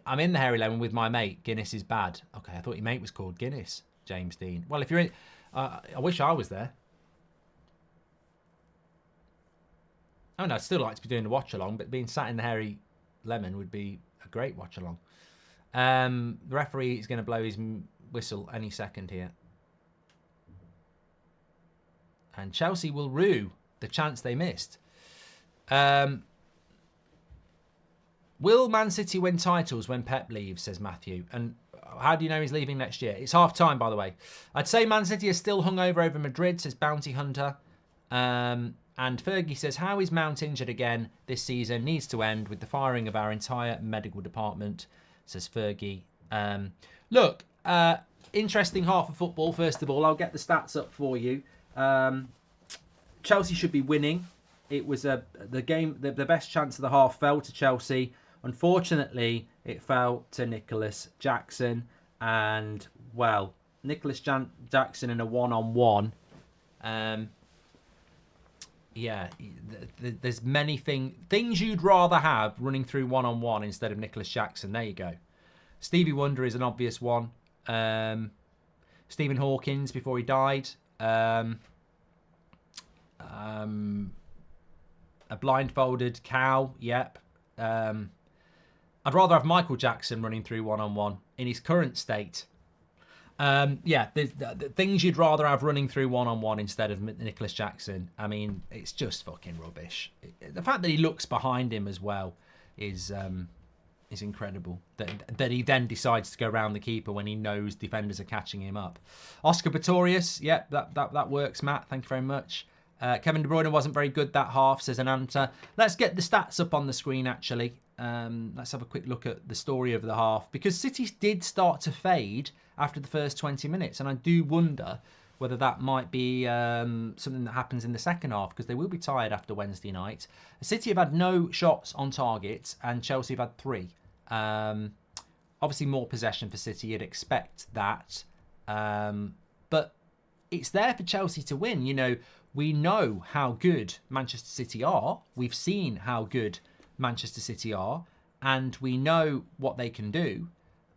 I'm in the Hairy Lemon with my mate. Guinness is bad. Okay, I thought your mate was called Guinness, James Dean. Well, if you're in, I wish I was there. Oh no, I'd still like to be doing the watch-along, but being sat in the Hairy Lemon would be a great watch-along. The referee is going to blow his whistle any second here. And Chelsea will rue the chance they missed. Will Man City win titles when Pep leaves, says Matthew. And how do you know he's leaving next year? It's half-time, by the way. I'd say Man City is still hungover over Madrid, says Bounty Hunter. And Fergie says, how is Mount injured again this season? Needs to end with the firing of our entire medical department, says Fergie. Look, interesting half of football, first of all. I'll get the stats up for you. Chelsea should be winning. It was the best chance of the half fell to Chelsea. Unfortunately, it fell to Nicholas Jackson. And, well, Nicholas Jackson in a one-on-one. Yeah, there's many things you'd rather have running through one-on-one instead of Nicholas Jackson. There you go. Stevie Wonder is an obvious one. Stephen Hawkins before he died. A blindfolded cow. Yep. I'd rather have Michael Jackson running through one-on-one in his current state. Yeah, the things you'd rather have running through one-on-one instead of Nicholas Jackson. I mean, it's just fucking rubbish. The fact that he looks behind him as well is incredible. That he then decides to go around the keeper when he knows defenders are catching him up. Oscar Pistorius, yep, that works, Matt. Thank you very much. Kevin De Bruyne wasn't very good that half, says Ananta. Let's get the stats up on the screen, actually. Let's have a quick look at the story of the half. Because City did start to fade after the first 20 minutes. And I do wonder whether that might be something that happens in the second half, because they will be tired after Wednesday night. City have had no shots on target, and Chelsea have had 3. Obviously, more possession for City. You'd expect that. But it's there for Chelsea to win. You know, we know how good Manchester City are. We've seen how good Manchester City are, and we know what they can do.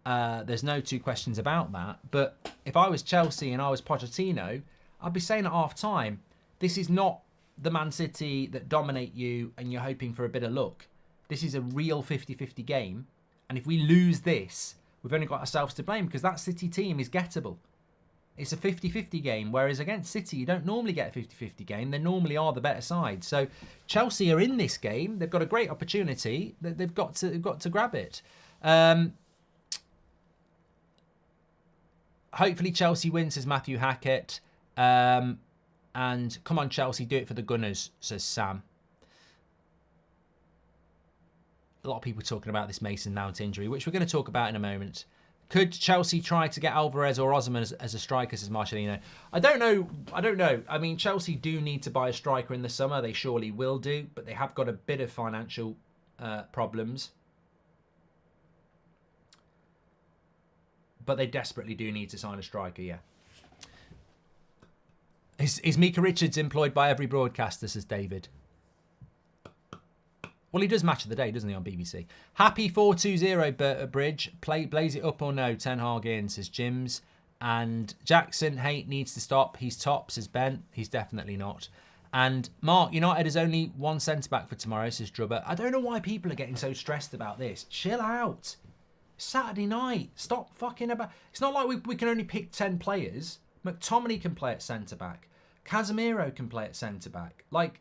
There's no two questions about that. But if I was Chelsea and I was Pochettino, I'd be saying at half time, this is not the Man City that dominate you and you're hoping for a bit of luck. This is a real 50-50 game. And if we lose this, we've only got ourselves to blame, because that City team is gettable. It's a 50-50 game, whereas against City, you don't normally get a 50-50 game. They normally are the better side. So Chelsea are in this game. They've got a great opportunity. They've got to grab it. Hopefully Chelsea wins, says Matthew Hackett. And come on, Chelsea, do it for the Gunners, says Sam. A lot of people talking about this Mason Mount injury, which we're going to talk about in a moment. Could Chelsea try to get Alvarez or Osman as a striker, says Marcelino? I don't know. I mean, Chelsea do need to buy a striker in the summer. They surely will do, but they have got a bit of financial problems. But they desperately do need to sign a striker, yeah. Is Mika Richards employed by every broadcaster, says David? Well, he does Match of the Day, doesn't he, on BBC? Happy 420 Bridge. Blaze it up or no? Ten Hag in, says Jims. And Jackson, hate needs to stop. He's top, says Ben. He's definitely not. And Mark, United is only one centre-back for tomorrow, says Drubber. I don't know why people are getting so stressed about this. Chill out. Saturday night. Stop fucking about. It's not like we can only pick 10 players. McTominay can play at centre-back. Casemiro can play at centre-back. Like,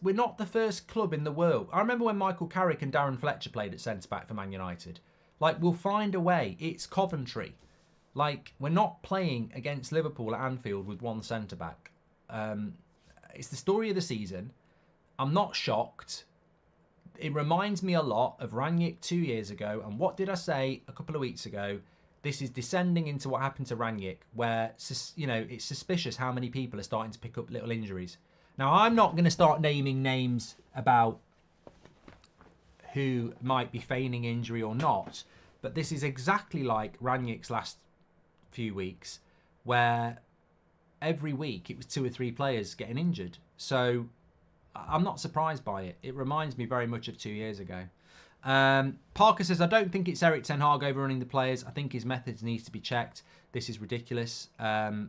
we're not the first club in the world. I remember when Michael Carrick and Darren Fletcher played at centre-back for Man United. Like, we'll find a way. It's Coventry. Like, we're not playing against Liverpool at Anfield with one centre-back. It's the story of the season. I'm not shocked. It reminds me a lot of Rangnick 2 years ago. And what did I say a couple of weeks ago? This is descending into what happened to Rangnick, where, you know, it's suspicious how many people are starting to pick up little injuries. Now, I'm not going to start naming names about who might be feigning injury or not, but this is exactly like Rangnick's last few weeks, where every week it was 2 or 3 players getting injured. So I'm not surprised by it. It reminds me very much of 2 years ago. Parker says, I don't think it's Eric Ten Hag overrunning the players. I think his methods needs to be checked. This is ridiculous. I've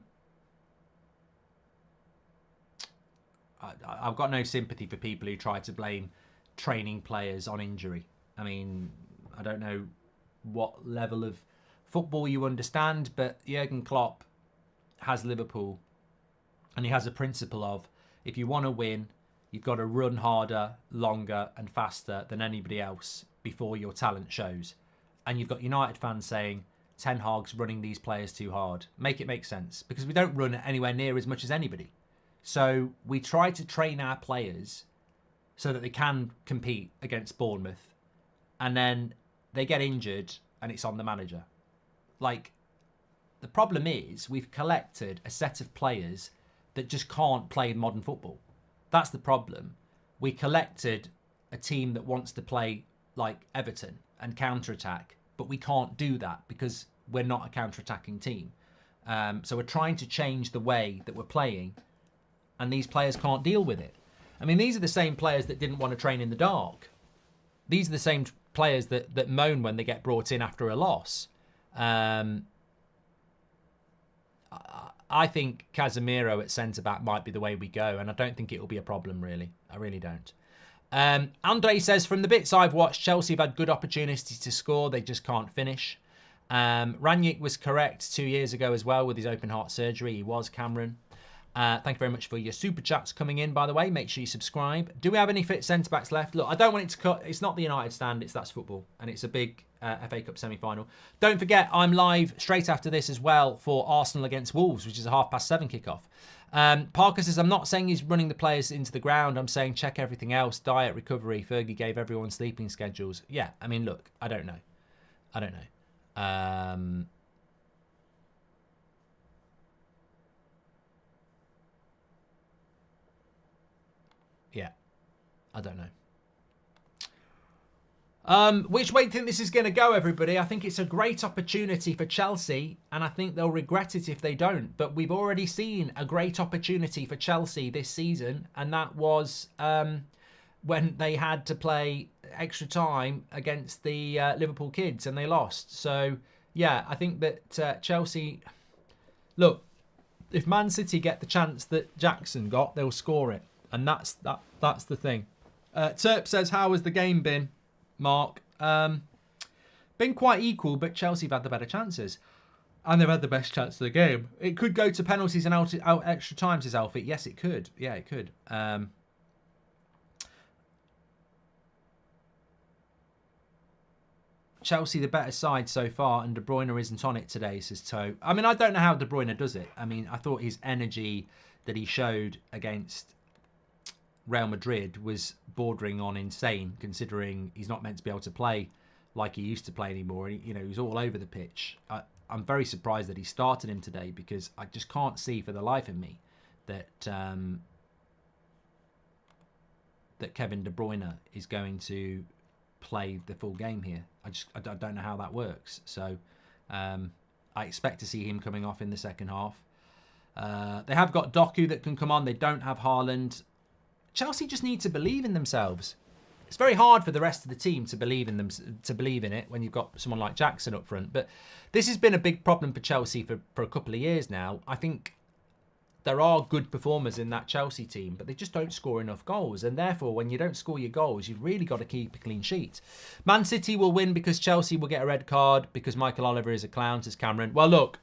got no sympathy for people who try to blame training players on injury. I mean, I don't know what level of football you understand, but Jurgen Klopp has Liverpool, and he has a principle of, if you want to win, you've got to run harder, longer and faster than anybody else before your talent shows. And you've got United fans saying, Ten Hag's running these players too hard. Make it make sense, because we don't run anywhere near as much as anybody. So we try to train our players so that they can compete against Bournemouth, and then they get injured and it's on the manager. Like, the problem is we've collected a set of players that just can't play modern football. That's the problem. We collected a team that wants to play like Everton and counter-attack, but we can't do that because we're not a counter-attacking team. So we're trying to change the way that we're playing, and these players can't deal with it. I mean, these are the same players that didn't want to train in the dark. These are the same players that moan when they get brought in after a loss. I I think Casemiro at centre-back might be the way we go, and I don't think it will be a problem, really. I really don't. Andre says, from the bits I've watched, Chelsea have had good opportunities to score. They just can't finish. Ranić was correct 2 years ago as well with his open heart surgery. He was, Cameron. Thank you very much for your super chats coming in, by the way. Make sure you subscribe. Do we have any fit centre-backs left? Look, I don't want it to cut. It's not the United stand. That's football. And it's a big FA Cup semi-final. Don't forget, I'm live straight after this as well for Arsenal against Wolves, which is a 7:30 kickoff. Parker says, I'm not saying he's running the players into the ground. I'm saying check everything else. Diet, recovery. Fergie gave everyone sleeping schedules. Yeah, I mean, look, I don't know. Yeah, I don't know. Which way do you think this is going to go, everybody? I think it's a great opportunity for Chelsea, and I think they'll regret it if they don't. But we've already seen a great opportunity for Chelsea this season, and that was when they had to play extra time against the Liverpool kids, and they lost. So, yeah, I think that Chelsea... Look, if Man City get the chance that Jackson got, they'll score it. And that's the thing. Terp says, how has the game been, Mark? Been quite equal, but Chelsea have had the better chances. And they've had the best chance of the game. It could go to penalties and out extra times, says Alfie. Yes, it could. Yeah, it could. Chelsea the better side so far, and De Bruyne isn't on it today, says Toe. I mean, I don't know how De Bruyne does it. I mean, I thought his energy that he showed against Real Madrid was bordering on insane, considering he's not meant to be able to play like he used to play anymore. You know, he's all over the pitch. I'm very surprised that he started him today, because I just can't see for the life of me that that Kevin De Bruyne is going to play the full game here. I don't know how that works. So I expect to see him coming off in the second half. They have got Doku that can come on. They don't have Haaland. Chelsea just need to believe in themselves. It's very hard for the rest of the team to believe in them, to believe in it when you've got someone like Jackson up front. But this has been a big problem for Chelsea for a couple of years now. I think there are good performers in that Chelsea team, but they just don't score enough goals. And therefore, when you don't score your goals, you've really got to keep a clean sheet. Man City will win because Chelsea will get a red card because Michael Oliver is a clown, says Cameron. Well, look,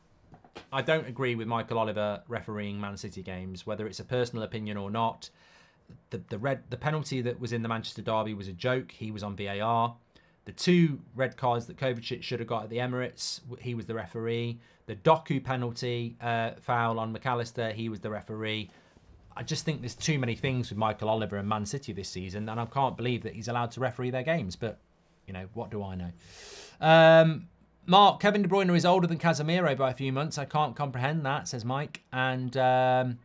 I don't agree with Michael Oliver refereeing Man City games, whether it's a personal opinion or not. The penalty that was in the Manchester derby was a joke. He was on VAR. The 2 red cards that Kovacic should have got at the Emirates, he was the referee. The Doku penalty foul on McAllister, he was the referee. I just think there's too many things with Michael Oliver and Man City this season, and I can't believe that he's allowed to referee their games. But, you know, what do I know? Mark, Kevin De Bruyne is older than Casemiro by a few months. I can't comprehend that, says Mike. And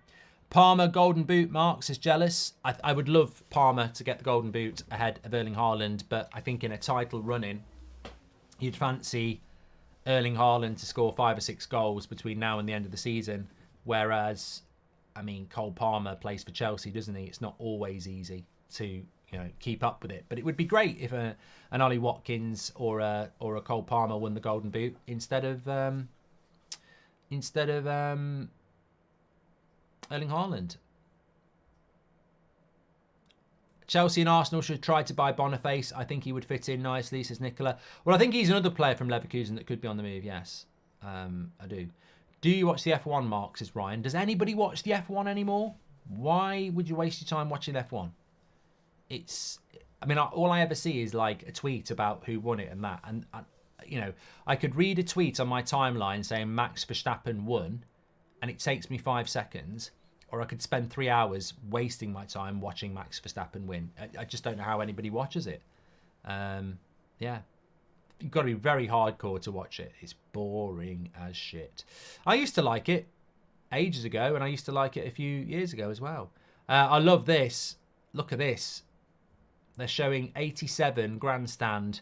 Palmer, Golden Boot, Mark says jealous. I would love Palmer to get the Golden Boot ahead of Erling Haaland, but I think in a title run-in, you'd fancy Erling Haaland to score 5 or 6 goals between now and the end of the season, whereas, I mean, Cole Palmer plays for Chelsea, doesn't he? It's not always easy to, keep up with it. But it would be great if an Ollie Watkins or a Cole Palmer won the Golden Boot instead of Erling Haaland. Chelsea and Arsenal should try to buy Boniface. I think he would fit in nicely, says Nicola. Well, I think he's another player from Leverkusen that could be on the move, yes. I do. Do you watch the F1, Mark, says Ryan. Does anybody watch the F1 anymore? Why would you waste your time watching F1? All I ever see is like a tweet about who won it and that. And, I could read a tweet on my timeline saying Max Verstappen won, and it takes me 5 seconds, or I could spend 3 hours wasting my time watching Max Verstappen win. I just don't know how anybody watches it. Yeah. You've got to be very hardcore to watch it. It's boring as shit. I used to like it ages ago, and I used to like it a few years ago as well. I love this. Look at this. They're showing 87 grandstand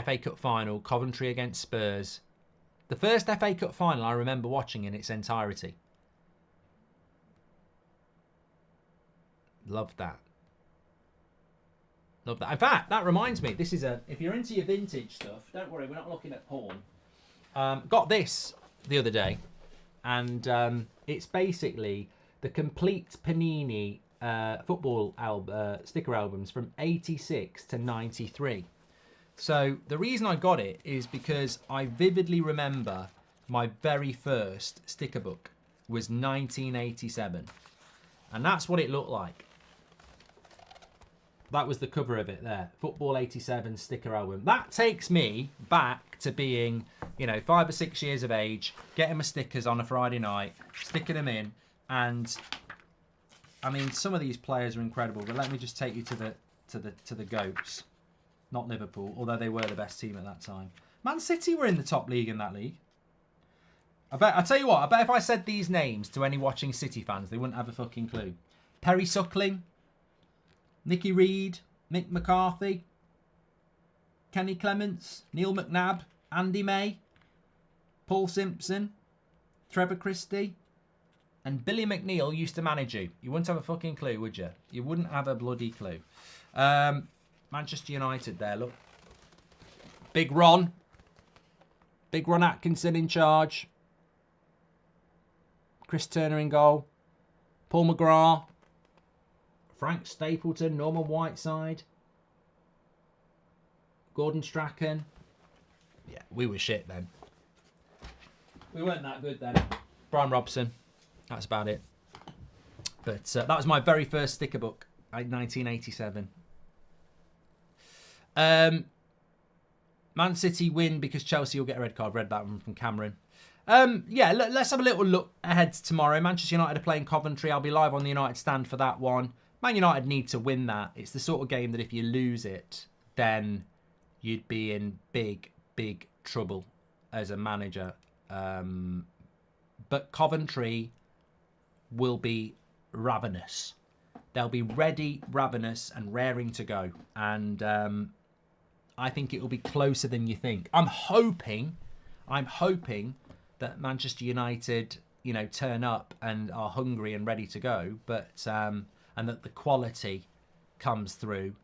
FA Cup final, Coventry against Spurs. The first FA Cup final I remember watching in its entirety. Love that. Love that. In fact, that reminds me, this is if you're into your vintage stuff, don't worry, we're not looking at porn. Got this the other day. and it's basically the complete Panini football sticker albums from 86 to 93. So the reason I got it is because I vividly remember my very first sticker book was 1987. And that's what it looked like. That was the cover of it there. Football 87 sticker album. That takes me back to being, 5 or 6 years of age, getting my stickers on a Friday night, sticking them in. And, I mean, some of these players are incredible. But let me just take you to the goats. Not Liverpool, although they were the best team at that time. Man City were in the top league in that league. I tell you what, I bet if I said these names to any watching City fans, they wouldn't have a fucking clue. Perry Suckling, Nicky Reed, Mick McCarthy, Kenny Clements, Neil McNabb, Andy May, Paul Simpson, Trevor Christie, and Billy McNeil used to manage you. You wouldn't have a fucking clue, would you? You wouldn't have a bloody clue. Manchester United there, look. Big Ron Atkinson in charge. Chris Turner in goal. Paul McGrath. Frank Stapleton. Norman Whiteside. Gordon Strachan. Yeah, we were shit then. We weren't that good then. Brian Robson. That's about it. But that was my very first sticker book. 1987. Man City win because Chelsea will get a red card. Read that one from Cameron. Let's have a little look ahead to tomorrow. Manchester United are playing Coventry. I'll be live on the United stand for that one. Man United need to win that. It's the sort of game that if you lose it, then you'd be in big, big trouble as a manager. But Coventry will be ravenous. They'll be ready, ravenous, and raring to go. And I think it will be closer than you think. I'm hoping that Manchester United, turn up and are hungry and ready to go, but and that the quality comes through.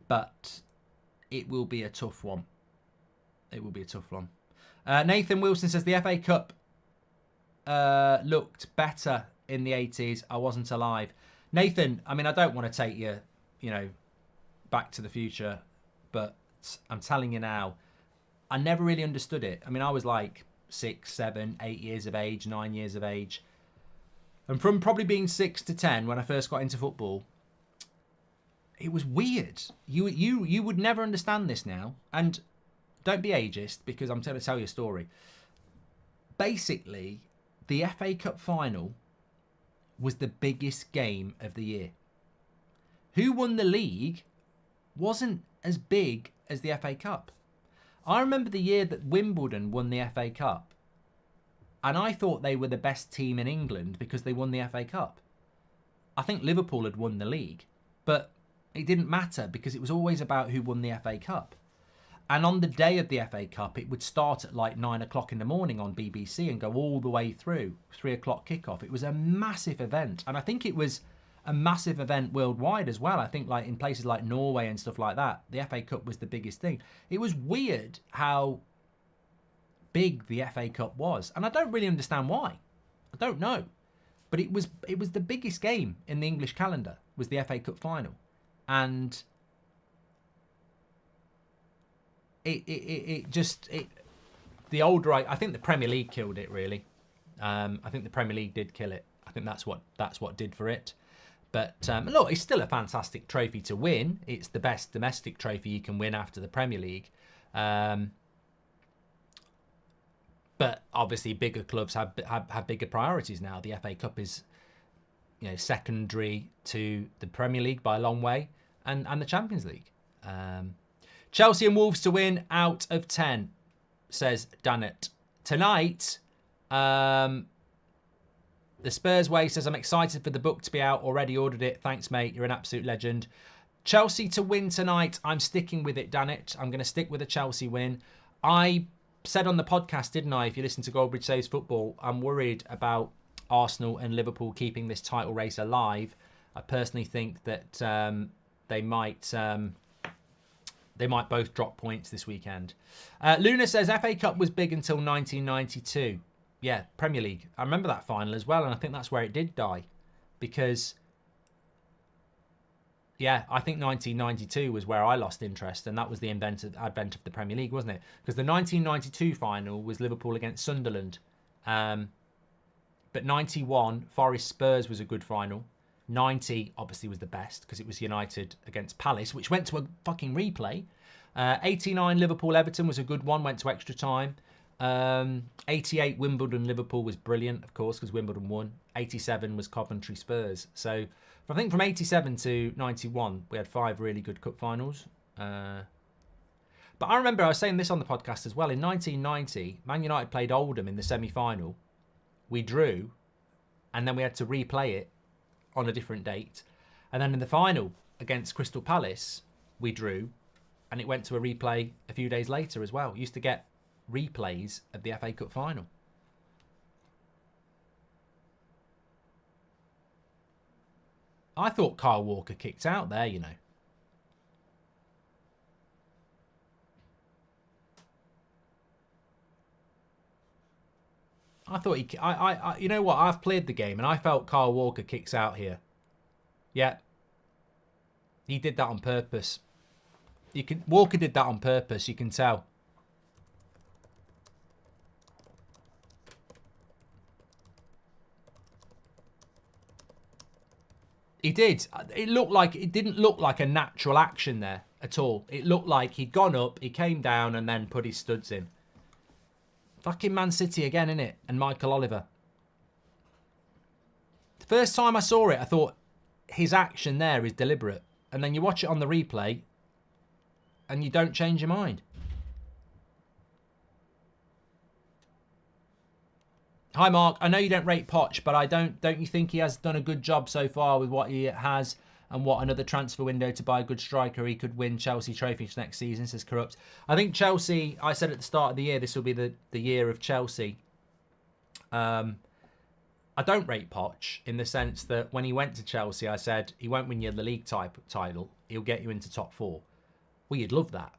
But it will be a tough one. It will be a tough one. Nathan Wilson says the FA Cup looked better in the 80s. I wasn't alive. Nathan, I mean, I don't want to take you, back to the future, but I'm telling you now, I never really understood it. I mean, I was like 6, 7, 8 years of age, 9 years of age. And from probably being 6 to 10 when I first got into football, it was weird. You would never understand this now. And don't be ageist because I'm going to tell you a story. Basically, the FA Cup final was the biggest game of the year. Who won the league wasn't as big as the FA Cup. I remember the year that Wimbledon won the FA Cup, and I thought they were the best team in England because they won the FA Cup. I think Liverpool had won the league, but it didn't matter because it was always about who won the FA Cup. And on the day of the FA Cup, it would start at like 9 o'clock in the morning on BBC and go all the way through 3 o'clock kickoff. It was a massive event. And I think it was a massive event worldwide as well. I think like in places like Norway and stuff like that, the FA Cup was the biggest thing. It was weird how big the FA Cup was. And I don't really understand why. I don't know. But it was the biggest game in the English calendar, was the FA Cup final. And the older I think the Premier League killed it really. I think the Premier League did kill it. I think that's what did for it. But look, it's still a fantastic trophy to win. It's the best domestic trophy you can win after the Premier League. But obviously, bigger clubs have bigger priorities now. The FA Cup is, secondary to the Premier League by a long way, and the Champions League. Chelsea and Wolves to win out of 10, says Danet. Tonight, the Spurs way says, I'm excited for the book to be out. Already ordered it. Thanks, mate. You're an absolute legend. Chelsea to win tonight. I'm sticking with it, Danet. I'm going to stick with a Chelsea win. I said on the podcast, didn't I, if you listen to Goldbridge Saves Football, I'm worried about Arsenal and Liverpool keeping this title race alive. I personally think that they might both drop points this weekend. Luna says FA Cup was big until 1992. Yeah, Premier League. I remember that final as well, and I think that's where it did die. Because, yeah, I think 1992 was where I lost interest, and that was the advent of the Premier League, wasn't it? Because the 1992 final was Liverpool against Sunderland. But 91, Forest Spurs was a good final. 90 obviously was the best because it was United against Palace, which went to a fucking replay. 89 Liverpool Everton was a good one, went to extra time. 88 Wimbledon Liverpool was brilliant, of course, because Wimbledon won. 87 was Coventry Spurs. So I think from 87 to 91, we had 5 really good cup finals. But I remember I was saying this on the podcast as well. In 1990, Man United played Oldham in the semi-final. We drew, and then we had to replay it on a different date. And then in the final against Crystal Palace, we drew, and it went to a replay a few days later as well. We used to get replays of the FA Cup final. I thought Kyle Walker kicked out there, you know. I thought you know what? I've played the game and I felt Kyle Walker kicks out here. Yeah. He did that on purpose. Walker did that on purpose, you can tell. He did. It didn't look like a natural action there at all. It looked like he'd gone up, he came down and then put his studs in. Fucking Man City again, innit? And Michael Oliver. The first time I saw it, I thought his action there is deliberate. And then you watch it on the replay and you don't change your mind. Hi, Mark. I know you don't rate Poch, but don't you think he has done a good job so far with what he has and what another transfer window to buy a good striker? He could win Chelsea trophies next season, says Corrupt. I think Chelsea, I said at the start of the year, this will be the year of Chelsea. I don't rate Poch in the sense that when he went to Chelsea, I said he won't win you the league title. He'll get you into top 4. Well, you'd love that.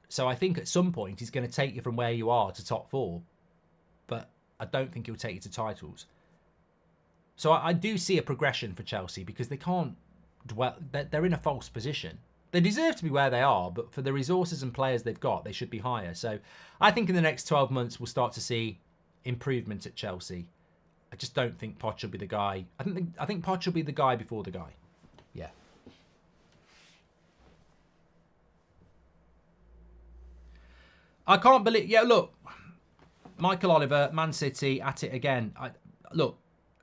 So I think at some point he's going to take you from where you are to top 4. But I don't think he'll take you to titles. So I do see a progression for Chelsea because they can't dwell. They're in a false position. They deserve to be where they are, but for the resources and players they've got, they should be higher. So I think in the next 12 months we'll start to see improvement at Chelsea. I just don't think Poch will be the guy. I think Poch will be the guy before the guy. Yeah. I can't believe. Yeah, look. Michael Oliver, Man City, at it again. Look,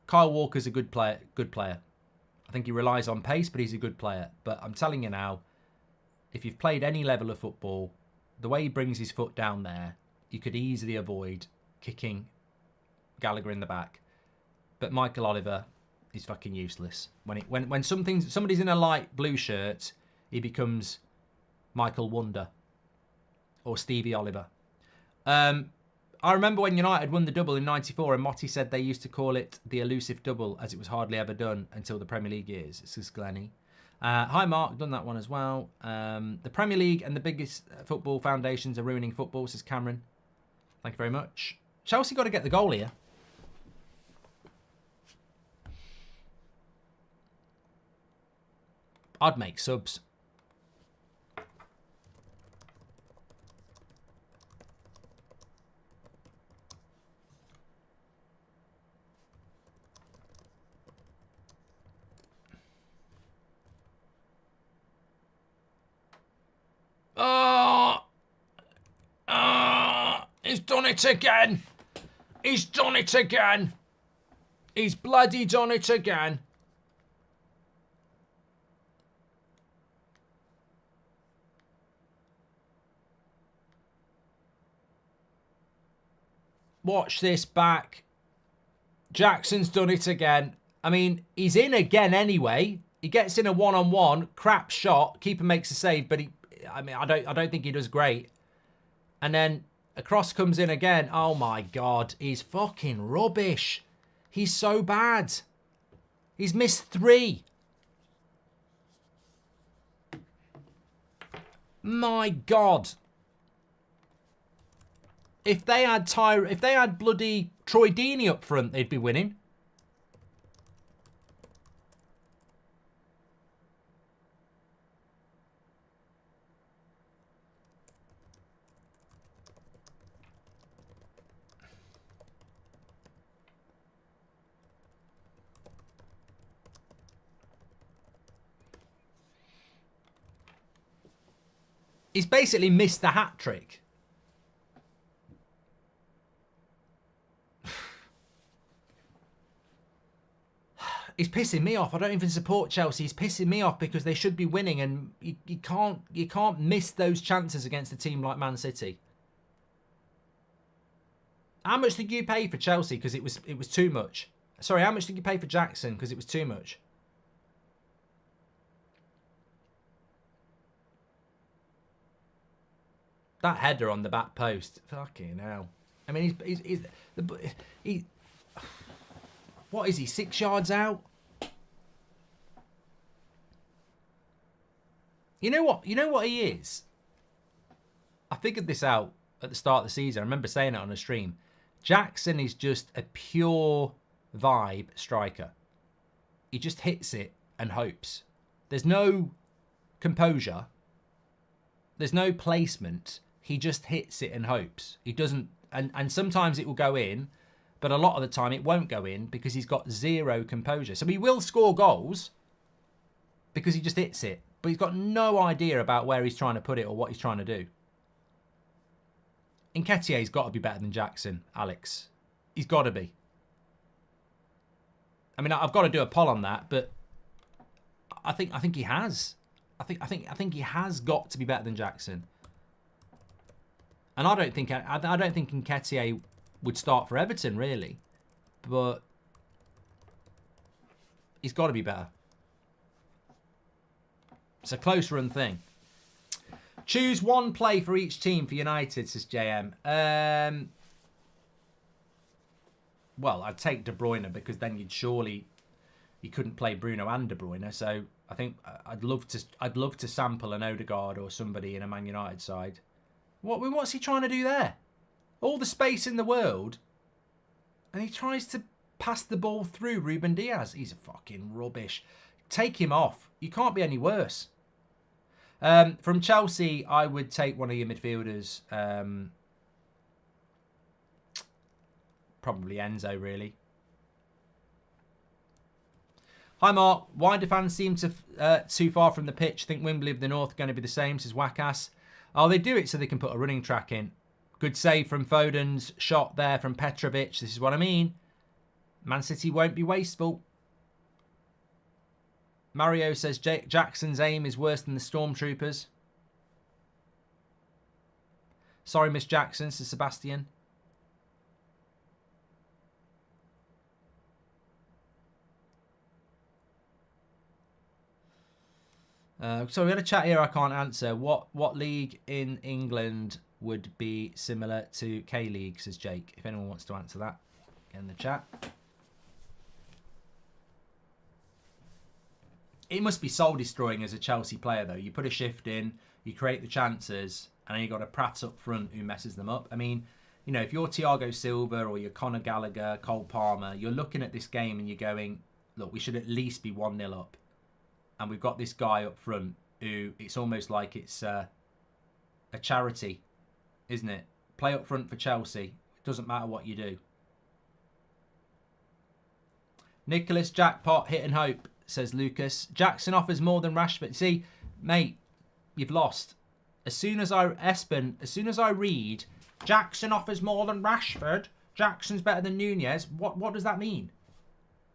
Kyle Walker's a good player. I think he relies on pace, but he's a good player. But I'm telling you now, if you've played any level of football, the way he brings his foot down there, you could easily avoid kicking Gallagher in the back. But Michael Oliver is fucking useless. When somebody's in a light blue shirt, he becomes Michael Wonder or Stevie Oliver. I remember when United won the double in '94 and Motti said they used to call it the elusive double as it was hardly ever done until the Premier League years. This is Glennie. Hi, Mark. Done that one as well. The Premier League and the biggest football foundations are ruining football, says Cameron. Thank you very much. Chelsea got to get the goal here. I'd make subs. He's done it again. He's done it again. He's bloody done it again. Watch this back. Jackson's done it again. I mean, he's in again anyway. He gets in a one-on-one, crap shot. Keeper makes a save, but I don't think he does great. And then a cross comes in again. Oh my God, he's fucking rubbish. He's so bad. He's missed 3. My God. If they had bloody Troy Deeney up front, they'd be winning. He's basically missed the hat-trick. He's pissing me off. I don't even support Chelsea. He's pissing me off because they should be winning, and you can't miss those chances against a team like Man City. How much did you pay for Chelsea? Because it was too much. Sorry, how much did you pay for Jackson? Because it was too much. That header on the back post, fucking hell. I mean, he's what is he, 6 yards out? You know what he is? I figured this out at the start of the season. I remember saying it on a stream. Jackson is just a pure vibe striker. He just hits it and hopes. There's no composure. There's no placement. He just hits it and hopes. He doesn't, and sometimes it will go in, but a lot of the time it won't go in because he's got zero composure. So he will score goals because he just hits it, but he's got no idea about where he's trying to put it or what he's trying to do. Nketiah's got to be better than Jackson, Alex. He's got to be. I mean, I've got to do a poll on that, but I think he has. I think he has got to be better than Jackson. And I don't think Nketiah would start for Everton, really. But he's got to be better. It's a close run thing. Choose one play for each team for United, says JM. Well, I'd take De Bruyne because then you couldn't play Bruno and De Bruyne. So I think I'd love to sample an Odegaard or somebody in a Man United side. What's he trying to do there? All the space in the world, and he tries to pass the ball through Ruben Diaz. He's fucking rubbish. Take him off. You can't be any worse. From Chelsea, I would take one of your midfielders. Probably Enzo, really. Hi, Mark. Why do fans seem too far from the pitch? Think Wembley of the North are going to be the same, says Wackass. Oh, they do it so they can put a running track in. Good save from Foden's shot there from Petrovic. This is what I mean. Man City won't be wasteful. Mario says Jackson's aim is worse than the Stormtroopers. Sorry, Miss Jackson, says Sebastian. So we had a chat here I can't answer. What league in England would be similar to K-League, says Jake. If anyone wants to answer that, get in the chat. It must be soul-destroying as a Chelsea player, though. You put a shift in, you create the chances, and then you got a Pratt up front who messes them up. I mean, you know, if you're Thiago Silva or you're Conor Gallagher, Cole Palmer, you're looking at this game and you're going, look, we should at least be 1-0 up. And we've got this guy up front who it's almost like it's a charity, isn't it? Play up front for Chelsea. It doesn't matter what you do. Nicholas Jackpot, hit and hope, says Lucas. Jackson offers more than Rashford. See, mate, you've lost. As soon as I read, Jackson offers more than Rashford, Jackson's better than Nunez, what does that mean?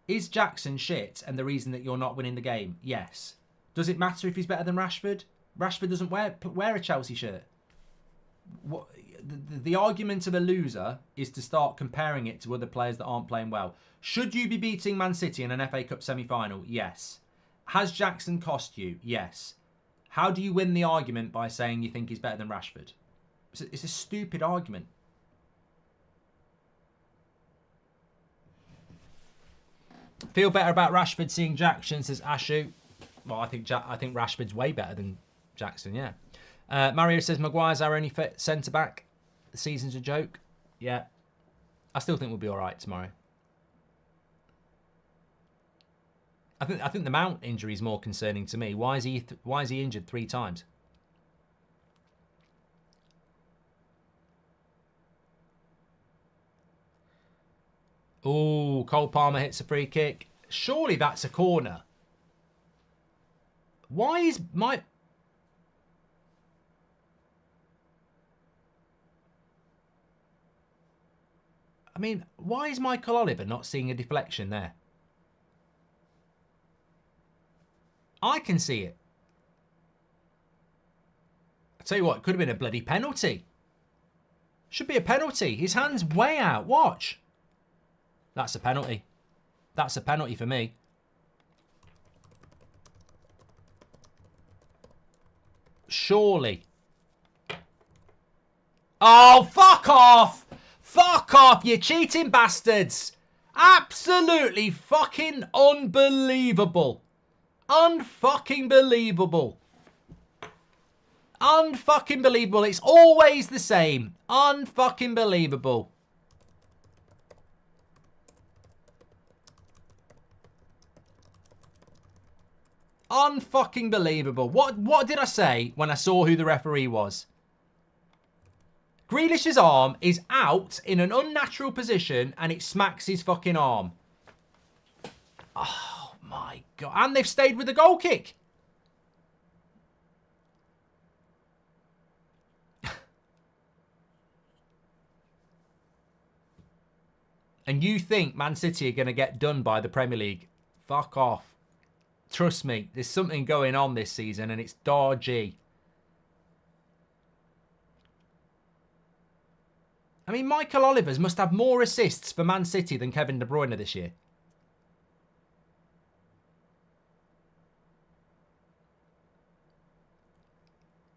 Is Jackson shit and the reason that you're not winning the game? Yes. Does it matter if he's better than Rashford? Rashford doesn't wear a Chelsea shirt. What, the argument of a loser is to start comparing it to other players that aren't playing well. Should you be beating Man City in an FA Cup semi-final? Yes. Has Jackson cost you? Yes. How do you win the argument by saying you think he's better than Rashford? It's a stupid argument. Feel better about Rashford seeing Jackson, says Ashu. Well, I think Rashford's way better than Jackson, yeah. Mario says Maguire's our only fit centre-back. The season's a joke. Yeah. I still think we'll be all right tomorrow. I think the Mount injury is more concerning to me. Why is he injured 3 times? Oh, Cole Palmer hits a free kick. Surely that's a corner. Why is my... I mean, why is Michael Oliver not seeing a deflection there? I can see it. I tell you what, it could have been a bloody penalty. Should be a penalty. His hand's way out. Watch. That's a penalty. That's a penalty for me. Surely. Oh, fuck off! Fuck off, you cheating bastards! Absolutely fucking unbelievable. Unfucking believable. Unfucking believable. It's always the same. Unfucking believable. Unfucking believable. What did I say when I saw who the referee was? Grealish's arm is out in an unnatural position and it smacks his fucking arm. Oh my God. And they've stayed with the goal kick. And you think Man City are going to get done by the Premier League? Fuck off. Trust me, there's something going on this season and it's dodgy. I mean, Michael Olivers must have more assists for Man City than Kevin De Bruyne this year.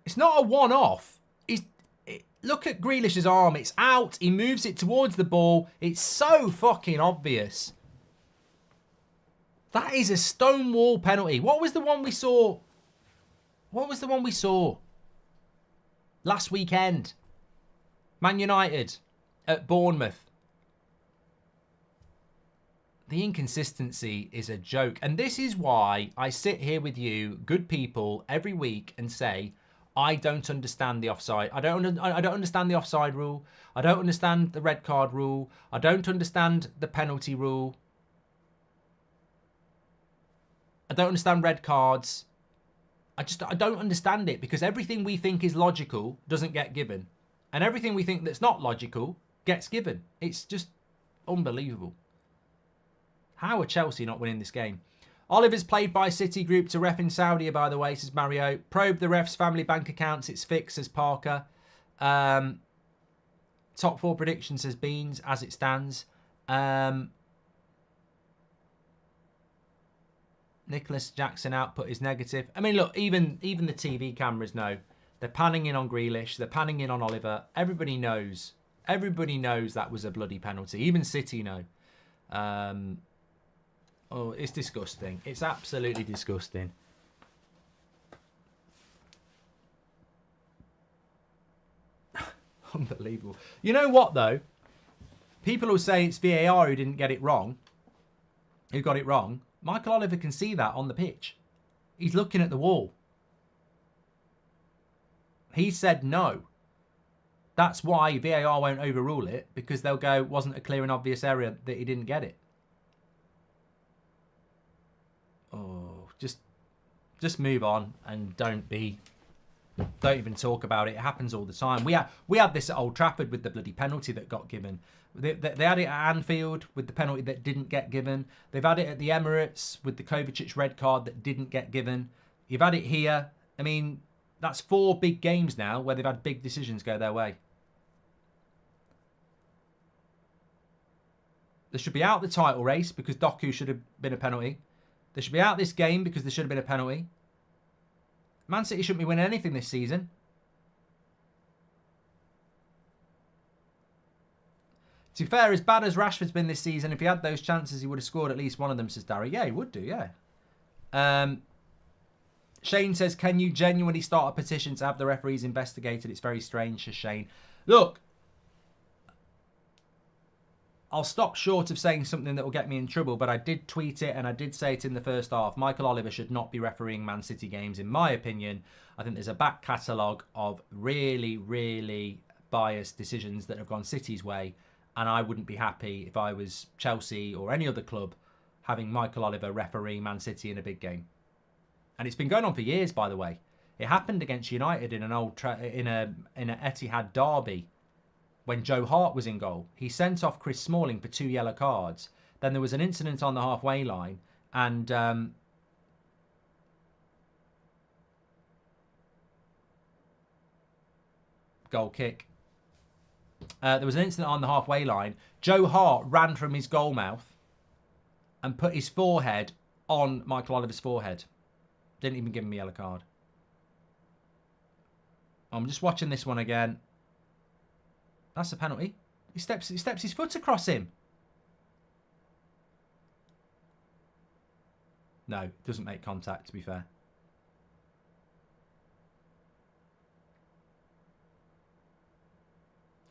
It's not a one-off. Look at Grealish's arm. It's out. He moves it towards the ball. It's so fucking obvious. That is a stonewall penalty. What was the one we saw? What was the one we saw last weekend? Man United at Bournemouth. The inconsistency is a joke. And this is why I sit here with you, good people, every week and say, I don't understand the offside. I don't understand the offside rule. I don't understand the red card rule. I don't understand the penalty rule. I don't understand red cards. I don't understand it because everything we think is logical doesn't get given. And everything we think that's not logical gets given. It's just unbelievable. How are Chelsea not winning this game? Oliver's played by City Group to ref in Saudi, by the way, says Mario. Probe the ref's family bank accounts. It's fixed, says Parker. Top 4 predictions, says Beans, as it stands. Nicholas Jackson output is negative. I mean, look, even the TV cameras know. They're panning in on Grealish. They're panning in on Oliver. Everybody knows. Everybody knows that was a bloody penalty. Even City know. Oh, it's disgusting. It's absolutely disgusting. Unbelievable. You know what, though? People will say it's VAR who didn't get it wrong. Who got it wrong. Michael Oliver can see that on the pitch. He's looking at the wall. He said no. That's why VAR won't overrule it, because they'll go, wasn't a clear and obvious error that he didn't get it. Oh, just move on and don't even talk about it. It happens all the time. We had this at Old Trafford with the bloody penalty that got given. They had it at Anfield with the penalty that didn't get given. They've had it at the Emirates with the Kovacic red card that didn't get given. You've had it here. I mean, that's 4 big games now where they've had big decisions go their way. They should be out the title race because Doku should have been a penalty. They should be out this game because there should have been a penalty. Man City shouldn't be winning anything this season. To be fair, as bad as Rashford's been this season, if he had those chances, he would have scored at least one of them, says Darry. Yeah, he would do, yeah. Shane says, can you genuinely start a petition to have the referees investigated? It's very strange, says Shane. Look, I'll stop short of saying something that will get me in trouble, but I did tweet it and I did say it in the first half. Michael Oliver should not be refereeing Man City games, in my opinion. I think there's a back catalogue of really, really biased decisions that have gone City's way, and I wouldn't be happy if I was Chelsea or any other club having Michael Oliver refereeing Man City in a big game. And it's been going on for years, by the way. It happened against United in an in a Etihad derby when Joe Hart was in goal. He sent off Chris Smalling for 2 yellow cards. Then there was an incident on the halfway line, and goal kick. There was an incident on the halfway line. Joe Hart ran from his goal mouth and put his forehead on Michael Oliver's forehead. Didn't even give him a yellow card. I'm just watching this one again. That's a penalty. He steps his foot across him. No, it doesn't make contact, to be fair.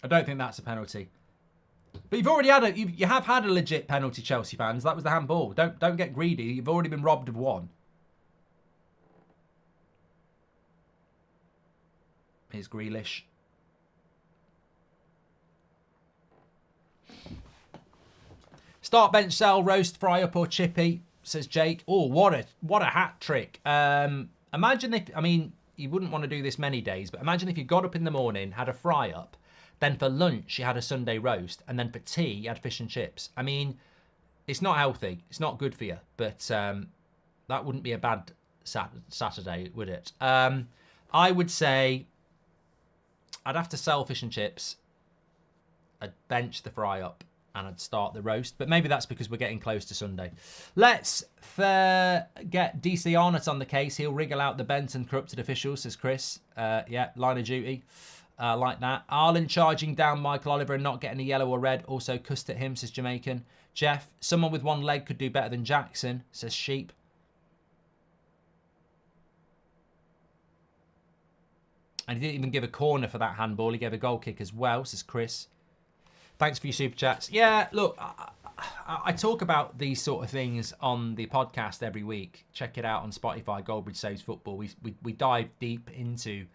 I don't think that's a penalty. But you've already had you have had a legit penalty, Chelsea fans. That was the handball. Don't get greedy. You've already been robbed of one. Here's Grealish. Start, bench, sell, roast, fry up or chippy, says Jake. Oh, what a hat trick. Imagine if, I mean, you wouldn't want to do this many days, but imagine if you got up in the morning, had a fry up, then for lunch you had a Sunday roast, and then for tea you had fish and chips. I mean, it's not healthy. It's not good for you, but that wouldn't be a bad Saturday, would it? I would say I'd have to sell fish and chips. I'd bench the fry up and I'd start the roast. But maybe that's because we're getting close to Sunday. Let's get DC Arnott on the case. He'll wriggle out the bent and corrupted officials, says Chris. Yeah, line of duty. Like that. Arlen charging down Michael Oliver and not getting a yellow or red. Also cussed at him, says Jamaican. Jeff, someone with one leg could do better than Jackson, says Sheep. And he didn't even give a corner for that handball. He gave a goal kick as well, says Chris. Thanks for your super chats. Yeah, look, I talk about these sort of things on the podcast every week. Check it out on Spotify, Goldbridge Saves Football. We dive deep into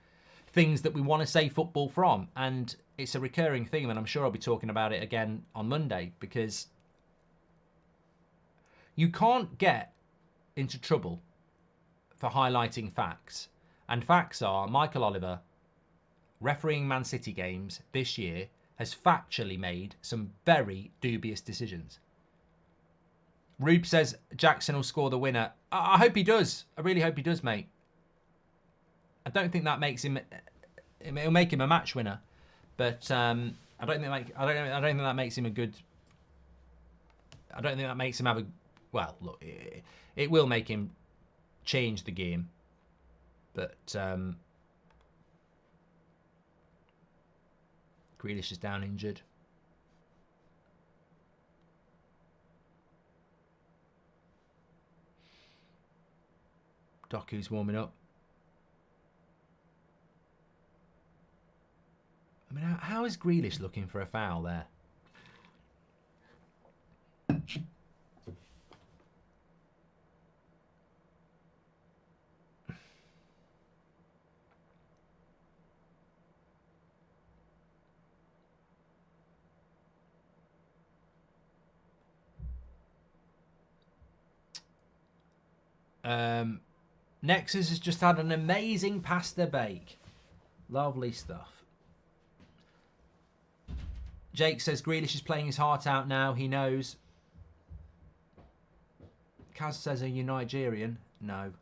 things that we want to save football from. And it's a recurring theme, and I'm sure I'll be talking about it again on Monday, because you can't get into trouble for highlighting facts. And facts are, Michael Oliver, refereeing Man City games this year, has factually made some very dubious decisions. Rube says Jackson will score the winner. I hope he does. I really hope he does, mate. I don't think that makes him. It'll make him a match winner, but I don't think that makes him a good. I don't think that makes him have a. Well, look, it will make him change the game, but Grealish is down injured. Doku's warming up. I mean, how is Grealish looking for a foul there? Nexus has just had an amazing pasta bake. Lovely stuff. Jake says Grealish is playing his heart out now. He knows. Kaz says, are you Nigerian? No.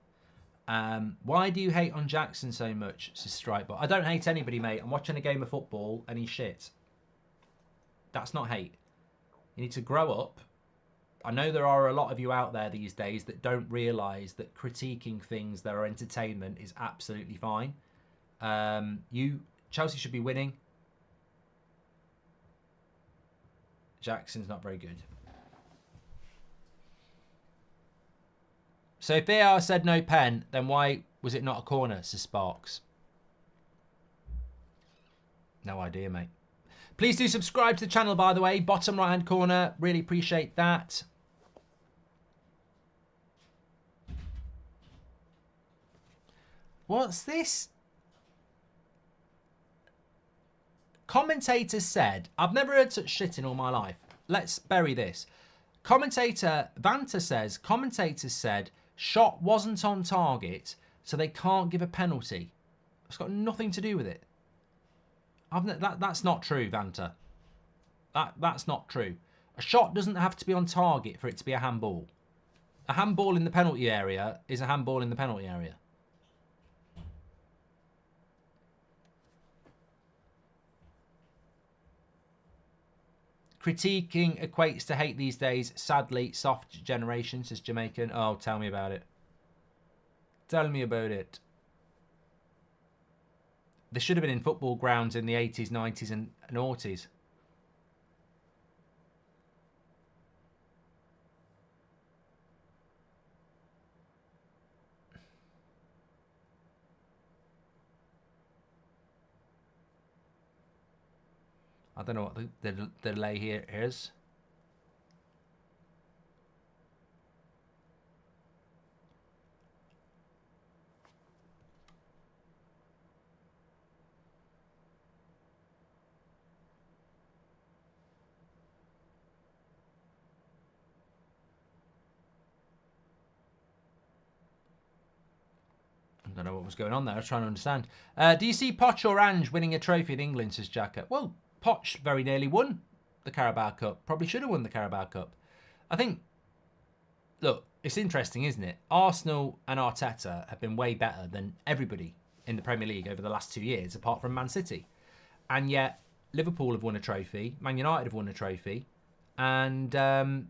Why do you hate on Jackson so much? Says Strikebot. I don't hate anybody, mate. I'm watching a game of football and he's shit. That's not hate. You need to grow up. I know there are a lot of you out there these days that don't realise that critiquing things that are entertainment is absolutely fine. Chelsea should be winning. Jackson's not very good. So if VAR said no pen, then why was it not a corner, says Sparks? No idea, mate. Please do subscribe to the channel, by the way. Bottom right-hand corner. Really appreciate that. What's this? Commentator said, I've never heard such shit in all my life. Let's bury this. Commentator Vanta says, commentators said shot wasn't on target, so they can't give a penalty. It's got nothing to do with it. That's not true, Vanta. That's not true. A shot doesn't have to be on target for it to be a handball. A handball in the penalty area is a handball in the penalty area. Critiquing equates to hate these days. Sadly, soft generation, says Jamaican. Oh, tell me about it. Tell me about it. They should have been in football grounds in the 80s, 90s and noughties. I don't know what the delay here is. I don't know what was going on there. I was trying to understand. Do you see Poch or Ange winning a trophy in England, says Jacka? Well, Poch very nearly won the Carabao Cup. Probably should have won the Carabao Cup. I think, look, it's interesting, isn't it? Arsenal and Arteta have been way better than everybody in the Premier League over the last 2 years, apart from Man City. And yet, Liverpool have won a trophy. Man United have won a trophy. And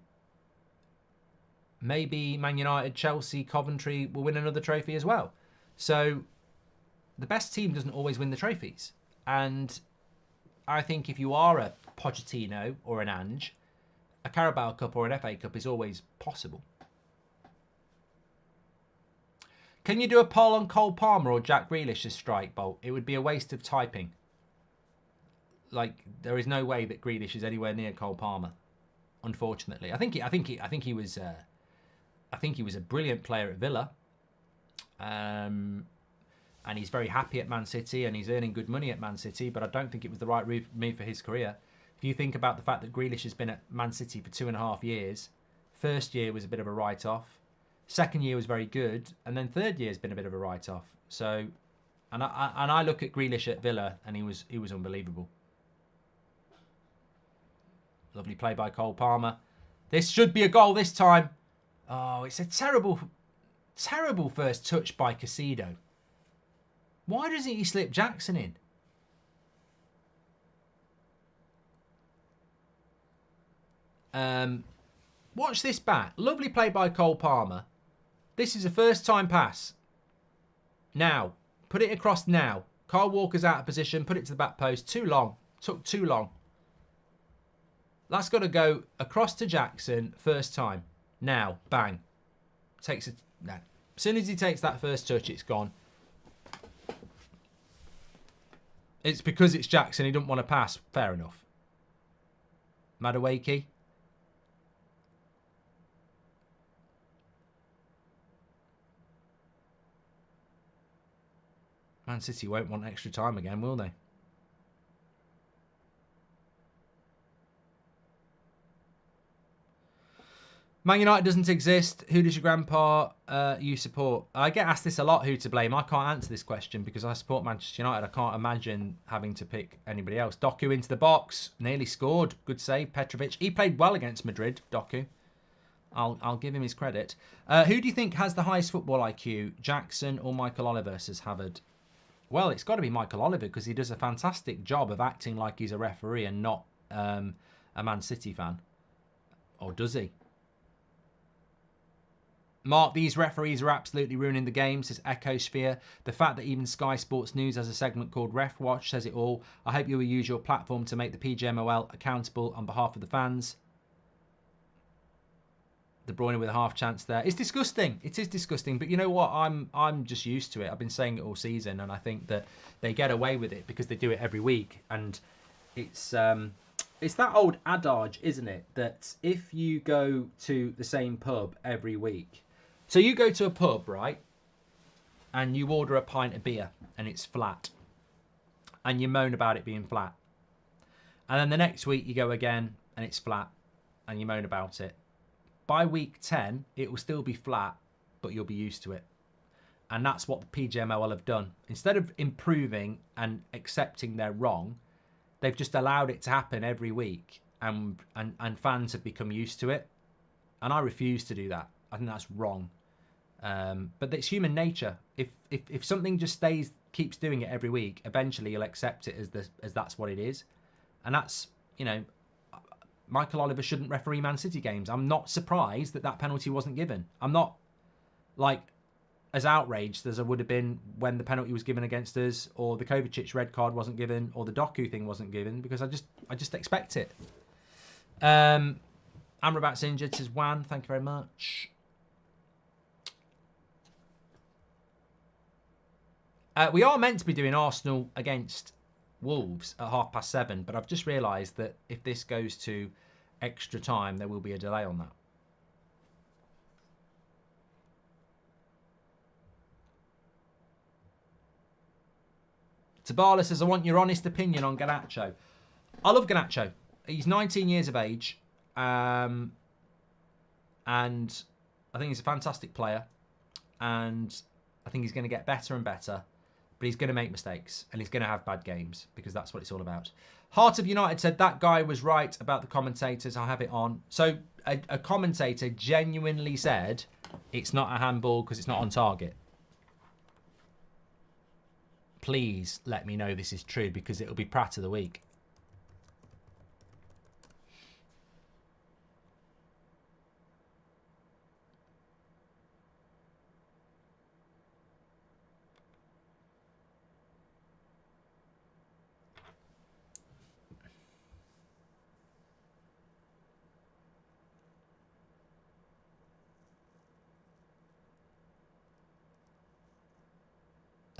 maybe Man United, Chelsea, Coventry will win another trophy as well. So, the best team doesn't always win the trophies. And I think if you are a Pochettino or an Ange, a Carabao Cup or an FA Cup is always possible. Can you do a poll on Cole Palmer or Jack Grealish's strike, Bolt? It would be a waste of typing. Like, there is no way that Grealish is anywhere near Cole Palmer, unfortunately. I think he was a brilliant player at Villa. And he's very happy at Man City and he's earning good money at Man City, but I don't think it was the right move for his career. If you think about the fact that Grealish has been at Man City for 2.5 years, first year was a bit of a write-off, second year was very good, and then third year has been a bit of a write-off. So, and I look at Grealish at Villa and he was unbelievable. Lovely play by Cole Palmer. This should be a goal this time. Oh, it's a terrible first touch by Caicedo. Why doesn't he slip Jackson in? Watch this back. Lovely play by Cole Palmer. This is a first time pass. Now. Put it across now. Kyle Walker's out of position. Put it to the back post. Too long. Took too long. That's got to go across to Jackson first time. Now. Bang. Takes it. No. As soon as he takes that first touch, it's gone. It's because it's Jackson. He doesn't want to pass. Fair enough. Madueke. Man City won't want extra time again, will they? Man United doesn't exist. Who does your grandpa you support? I get asked this a lot, who to blame. I can't answer this question because I support Manchester United. I can't imagine having to pick anybody else. Doku into the box. Nearly scored. Good save. Petrovic. He played well against Madrid, Doku. I'll give him his credit. Who do you think has the highest football IQ? Jackson or Michael Oliver, says Havard? Well, it's got to be Michael Oliver because he does a fantastic job of acting like he's a referee and not a Man City fan. Or does he? Mark, these referees are absolutely ruining the game, says Ecosphere. The fact that even Sky Sports News has a segment called Ref Watch says it all. I hope you will use your platform to make the PGMOL accountable on behalf of the fans. De Bruyne with a half chance there. It's disgusting. It is disgusting. But you know what? I'm just used to it. I've been saying it all season, and I think that they get away with it because they do it every week. And It's that old adage, isn't it? That if you go to the same pub every week, so you go to a pub, right, and you order a pint of beer and it's flat, and you moan about it being flat, and then the next week you go again and it's flat, and you moan about it. By week 10, it will still be flat, but you'll be used to it. And that's what the PGMOL have done. Instead of improving and accepting they're wrong, they've just allowed it to happen every week, and fans have become used to it. And I refuse to do that. I think that's wrong. But it's human nature. If something just keeps doing it every week, eventually you'll accept it as that's what it is. And that's, Michael Oliver shouldn't referee Man City games. I'm not surprised that penalty wasn't given. I'm not as outraged as I would have been when the penalty was given against us, or the Kovacic red card wasn't given, or the Doku thing wasn't given, because I just expect it. Amrabat's injured, says Wan. Thank you very much. We are meant to be doing Arsenal against Wolves at 7:30, but I've just realised that if this goes to extra time, there will be a delay on that. Tabala says, I want your honest opinion on Garnacho. I love Garnacho. He's 19 years of age, and I think he's a fantastic player, and I think he's going to get better and better. But he's going to make mistakes, and he's going to have bad games, because that's what it's all about. Heart of United said, that guy was right about the commentators. I'll have it on. So a commentator genuinely said it's not a handball because it's not on target. Please let me know this is true, because it'll be Pratt of the week.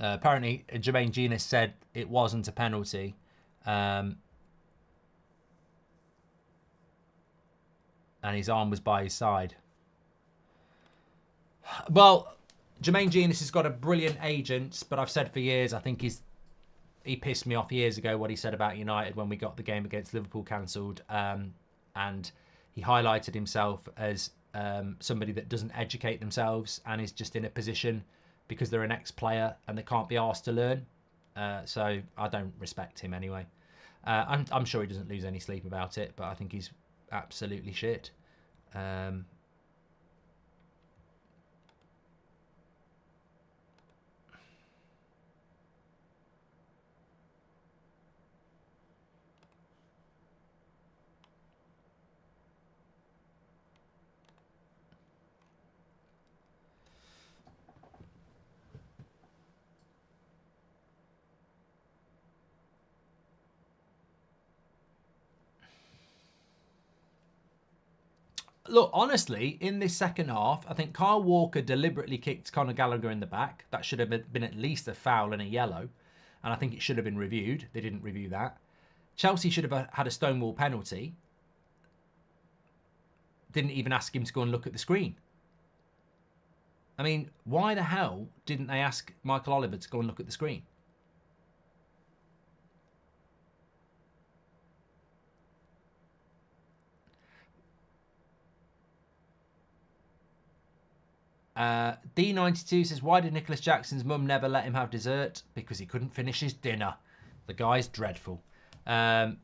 Apparently, Jermaine Genius said it wasn't a penalty. And his arm was by his side. Well, Jermaine Genius has got a brilliant agent, but I've said for years, I think he pissed me off years ago what he said about United when we got the game against Liverpool cancelled. And he highlighted himself as somebody that doesn't educate themselves and is just in a position because they're an ex-player and they can't be asked to learn. So I don't respect him anyway. I'm sure he doesn't lose any sleep about it, but I think he's absolutely shit. Look, honestly, in this second half, I think Kyle Walker deliberately kicked Conor Gallagher in the back. That should have been at least a foul and a yellow. And I think it should have been reviewed. They didn't review that. Chelsea should have had a Stonewall penalty. Didn't even ask him to go and look at the screen. I mean, why the hell didn't they ask Michael Oliver to go and look at the screen? D92 says, why did Nicholas Jackson's mum never let him have dessert? Because he couldn't finish his dinner. The guy's dreadful. Sus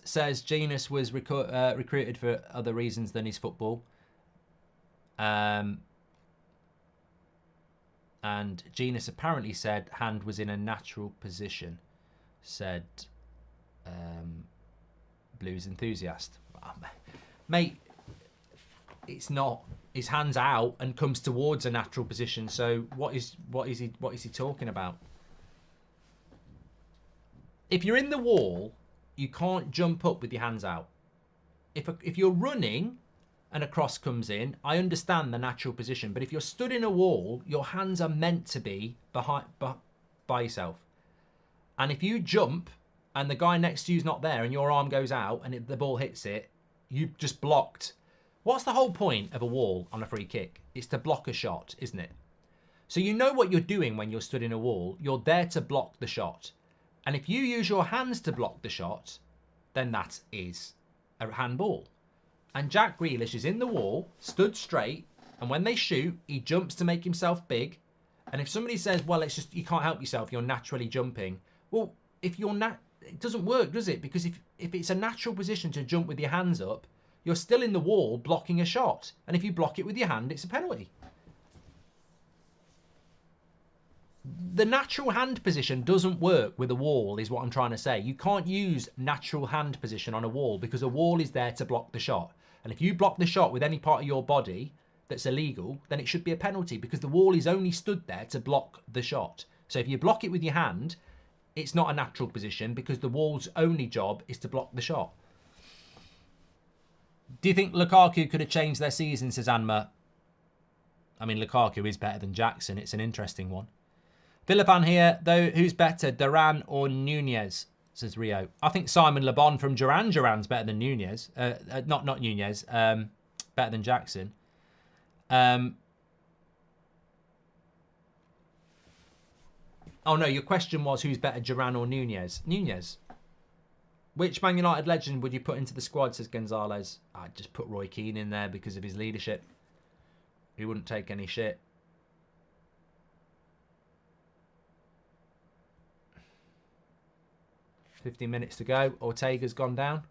says, Genius was recruited for other reasons than his football. And Genius apparently said hand was in a natural position. Said Blues enthusiast. Mate, it's not. His hand's out and comes towards a natural position. So what is he talking about? If you're in the wall, you can't jump up with your hands out. If you're running and a cross comes in, I understand the natural position. But if you're stood in a wall, your hands are meant to be by yourself. And if you jump and the guy next to you's not there and your arm goes out and the ball hits it, you've just blocked. What's the whole point of a wall on a free kick? It's to block a shot, isn't it? So you know what you're doing when you're stood in a wall. You're there to block the shot. And if you use your hands to block the shot, then that is a handball. And Jack Grealish is in the wall, stood straight, and when they shoot, he jumps to make himself big. And if somebody says, well, it's just you can't help yourself, you're naturally jumping. Well, if you're it doesn't work, does it? Because if it's a natural position to jump with your hands up, you're still in the wall blocking a shot. And if you block it with your hand, it's a penalty. The natural hand position doesn't work with a wall, is what I'm trying to say. You can't use natural hand position on a wall because a wall is there to block the shot. And if you block the shot with any part of your body that's illegal, then it should be a penalty because the wall is only stood there to block the shot. So if you block it with your hand, it's not a natural position because the wall's only job is to block the shot. Do you think Lukaku could have changed their season, says Anma? I mean, Lukaku is better than Jackson. It's an interesting one. Philippan here, though, who's better, Duran or Nunez, says Rio. I think Simon Le Bon from Duran's better than Nunez. Not Nunez, better than Jackson. Oh, no, your question was who's better, Duran or Nunez? Nunez. Which Man United legend would you put into the squad, says Gonzalez? I'd just put Roy Keane in there because of his leadership. He wouldn't take any shit. $15 minutes to go. Ortega's gone down.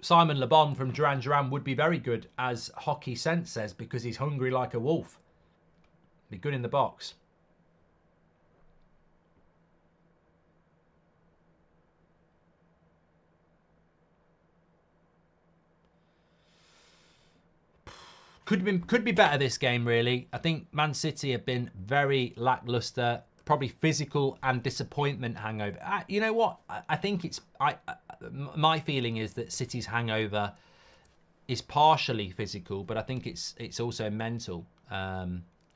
Simon Le Bon from Duran would be very good, as Hockey Sense says, because he's hungry like a wolf. Be good in the box. Could be better this game, really. I think Man City have been very lacklustre, probably physical and disappointment hangover. You know what? I think it's my feeling is that City's hangover is partially physical, but I think it's also mental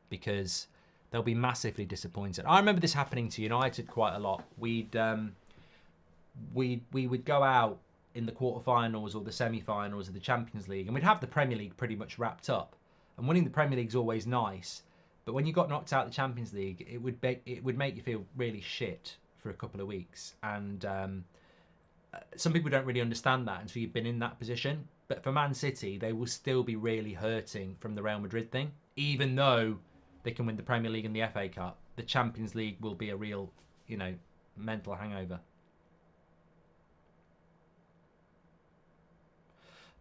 because they'll be massively disappointed. I remember this happening to United quite a lot. We would go out in the quarterfinals or the semi-finals of the Champions League, and we'd have the Premier League pretty much wrapped up. And winning the Premier League's always nice, but when you got knocked out of the Champions League, it would make you feel really shit for a couple of weeks. And some people don't really understand that until you've been in that position. But for Man City, they will still be really hurting from the Real Madrid thing, even though they can win the Premier League and the FA Cup. The Champions League will be a real, mental hangover.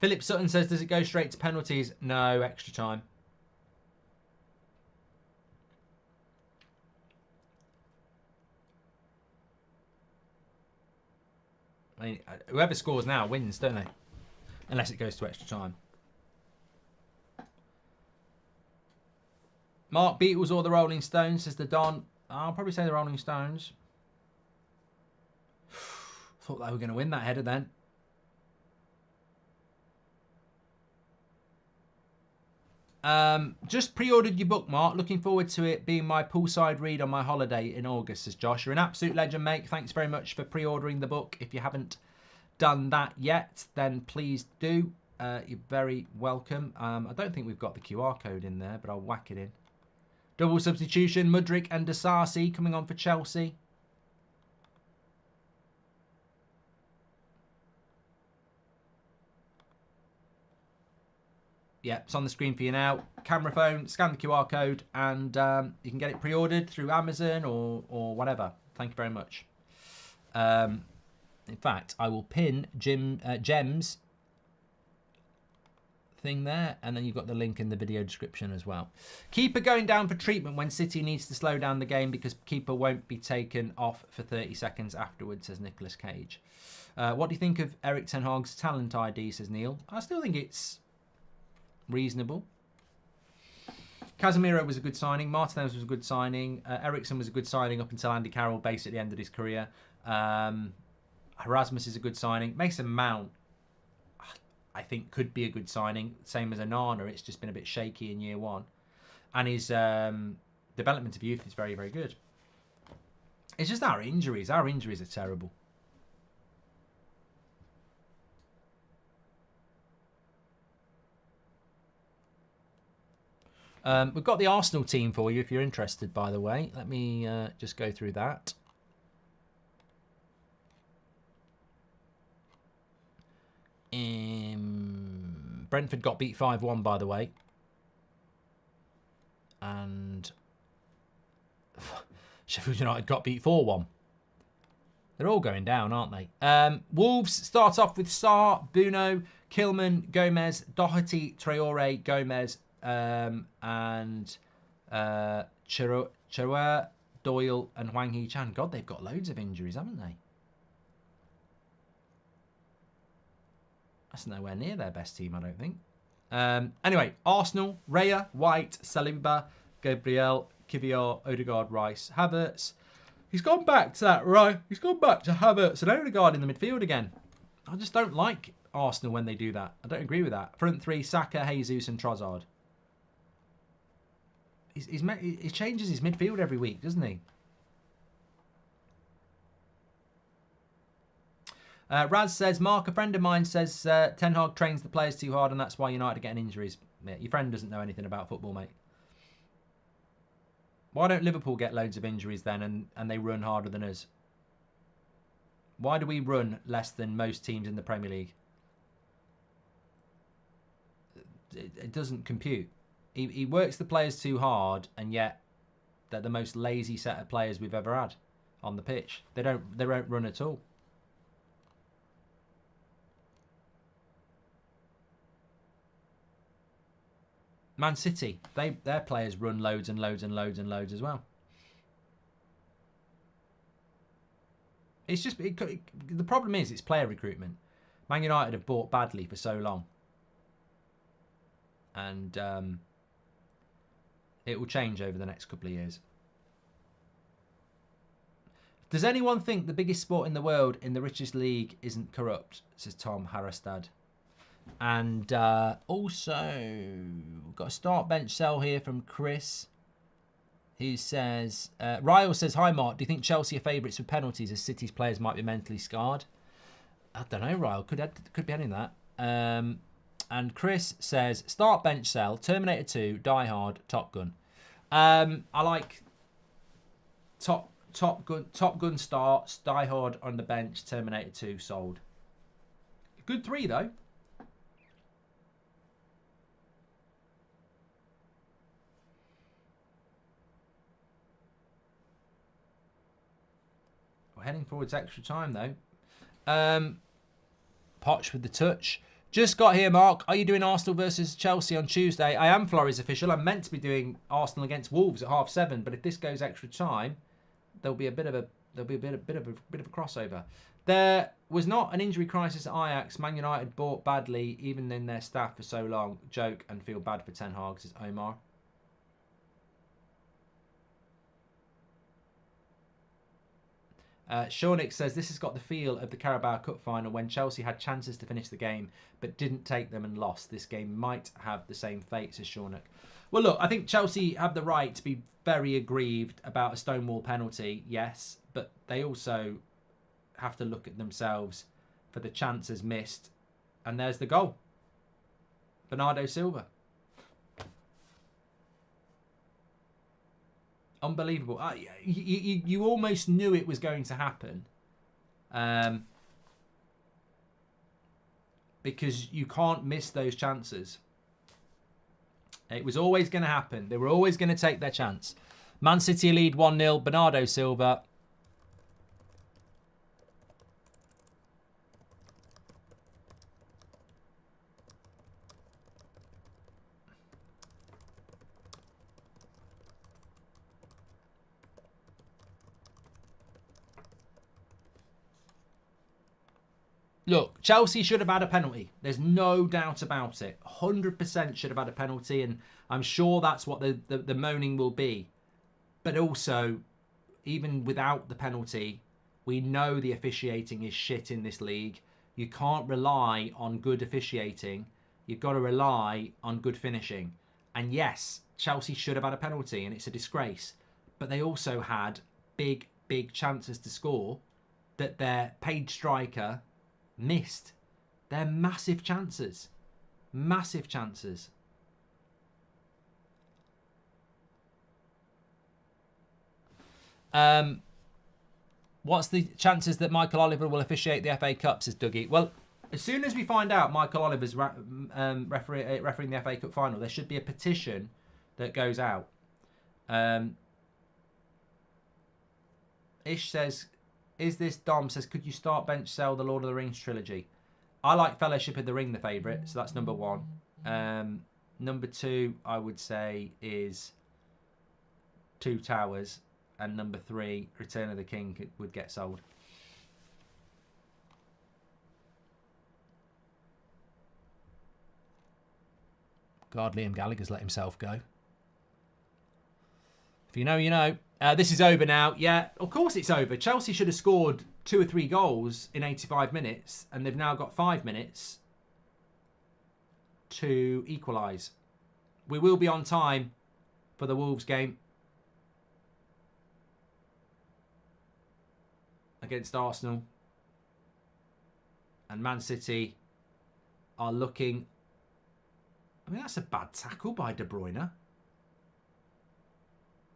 Philip Sutton says, does it go straight to penalties? No, extra time. I mean, whoever scores now wins, don't they? Unless it goes to extra time. Mark, Beatles or the Rolling Stones, says the Don. I'll probably say the Rolling Stones. Thought they were going to win that header then. Just pre-ordered your book, Mark. Looking forward to it being my poolside read on my holiday in August, says Josh. You're an absolute legend, mate. Thanks very much for pre-ordering the book. If you haven't done that yet, then please do. You're very welcome. I don't think we've got the QR code in there, but I'll whack it in. Double substitution, Mudryk and Disasi coming on for Chelsea. Yeah, it's on the screen for you now. Camera phone, scan the QR code, and you can get it pre-ordered through Amazon or whatever. Thank you very much. In fact, I will pin Jem's thing there, and then you've got the link in the video description as well. Keeper going down for treatment when City needs to slow down the game because keeper won't be taken off for 30 seconds afterwards, says Nicolas Cage. What do you think of Erik ten Hag's talent ID, says Neil? I still think it's reasonable. Casemiro was a good signing. Martinez was a good signing. Ericsson was a good signing up until Andy Carroll basically ended his career. Erasmus is a good signing. Mason Mount, I think could be a good signing. Same as Onana, it's just been a bit shaky in year one. And his development of youth is very, very good. It's just our injuries. Our injuries are terrible. We've got the Arsenal team for you if you're interested, by the way. Let me just go through that. Brentford got beat 5-1, by the way. And Sheffield United got beat 4-1. They're all going down, aren't they? Wolves start off with Sarr, Buno, Kilman, Gomez, Doherty, Traore, Gomez, and Cheruer, Doyle, and Hwang Hee-chan. God, they've got loads of injuries, haven't they? That's nowhere near their best team, I don't think. Anyway, Arsenal, Raya, White, Saliba, Gabriel, Kivior, Odegaard, Rice, Havertz. He's gone back to that, right? He's gone back to Havertz and Odegaard in the midfield again. I just don't like Arsenal when they do that. I don't agree with that. Front three, Saka, Jesus and Trossard. He changes his midfield every week, doesn't he? Raz says, Mark, a friend of mine says Ten Hag trains the players too hard and that's why United are getting injuries. Yeah, your friend doesn't know anything about football, mate. Why don't Liverpool get loads of injuries then and they run harder than us? Why do we run less than most teams in the Premier League? It doesn't compute. He works the players too hard and yet they're the most lazy set of players we've ever had on the pitch. They don't run at all. Man City, their players run loads and loads and loads and loads as well. It's just the problem is it's player recruitment. Man United have bought badly for so long, and it will change over the next couple of years. Does anyone think the biggest sport in the world in the richest league isn't corrupt? Says Tom Harrestad. And also, we've got a start bench sell here from Chris, who says, Ryle says, hi Mark, do you think Chelsea are favourites for penalties as City's players might be mentally scarred? I don't know, Ryle, could be adding that. And Chris says, start bench sell, Terminator 2, Die Hard, Top Gun. I like Top Gun starts, Die Hard on the bench, Terminator 2 sold. Good 3 though. Heading forwards extra time though. Poch with the touch. Just got here, Mark. Are you doing Arsenal versus Chelsea on Tuesday? I am, Flores official. I'm meant to be doing Arsenal against Wolves at 7:30, but if this goes extra time, there'll be a bit of a crossover. There was not an injury crisis at Ajax. Man United bought badly, even in their staff for so long. Joke and feel bad for Ten Hag, says Omar. Shawnick says, this has got the feel of the Carabao Cup final when Chelsea had chances to finish the game but didn't take them and lost. This game might have the same fate, says Shawnick. Well, look, I think Chelsea have the right to be very aggrieved about a Stonewall penalty, yes, but they also have to look at themselves for the chances missed. And there's the goal. Bernardo Silva. Unbelievable. You almost knew it was going to happen. Because you can't miss those chances. It was always going to happen. They were always going to take their chance. Man City lead 1-0. Bernardo Silva. Look, Chelsea should have had a penalty. There's no doubt about it. 100% should have had a penalty, and I'm sure that's what the moaning will be. But also, even without the penalty, we know the officiating is shit in this league. You can't rely on good officiating. You've got to rely on good finishing. And yes, Chelsea should have had a penalty, and it's a disgrace. But they also had big, big chances to score that their paid striker missed. They're massive chances. Massive chances. What's the chances that Michael Oliver will officiate the FA Cup, says Dougie? Well, as soon as we find out Michael Oliver's refereeing the FA Cup final, there should be a petition that goes out. Ish says, is this Dom? Says, could you start bench sell the Lord of the Rings trilogy? I like Fellowship of the Ring, the favourite, so that's number one. Number two, I would say, is Two Towers. And number three, Return of the King would get sold. God, Liam Gallagher's let himself go. If you know, you know. This is over now. Yeah, of course it's over. Chelsea should have scored 2 or 3 goals in 85 minutes, and they've now got 5 minutes to equalise. We will be on time for the Wolves game against Arsenal. And Man City are looking... I mean, that's a bad tackle by De Bruyne.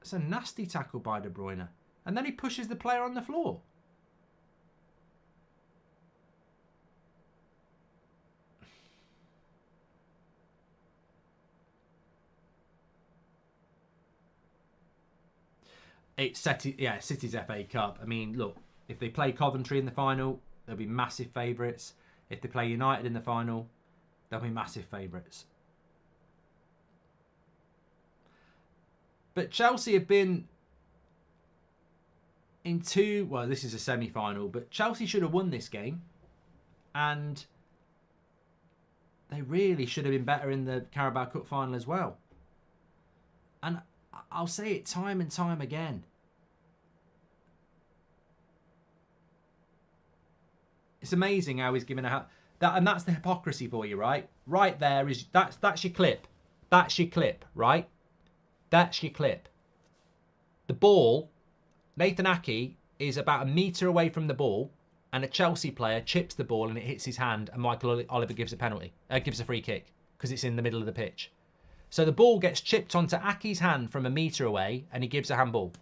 It's a nasty tackle by De Bruyne. And then he pushes the player on the floor. It's City's FA Cup. I mean, look, if they play Coventry in the final, they'll be massive favourites. If they play United in the final, they'll be massive favourites. But Chelsea have been in two... Well, this is a semi-final, but Chelsea should have won this game. And they really should have been better in the Carabao Cup final as well. And I'll say it time and time again. It's amazing how he's given a... and that's the hypocrisy for you, right? Right there is... That's your clip. That's your clip, right? That's your clip. The ball, Nathan Ake is about a metre away from the ball, and a Chelsea player chips the ball and it hits his hand, and Michael Oliver gives a penalty, gives a free kick, because it's in the middle of the pitch. So the ball gets chipped onto Ake's hand from a metre away, and he gives a handball.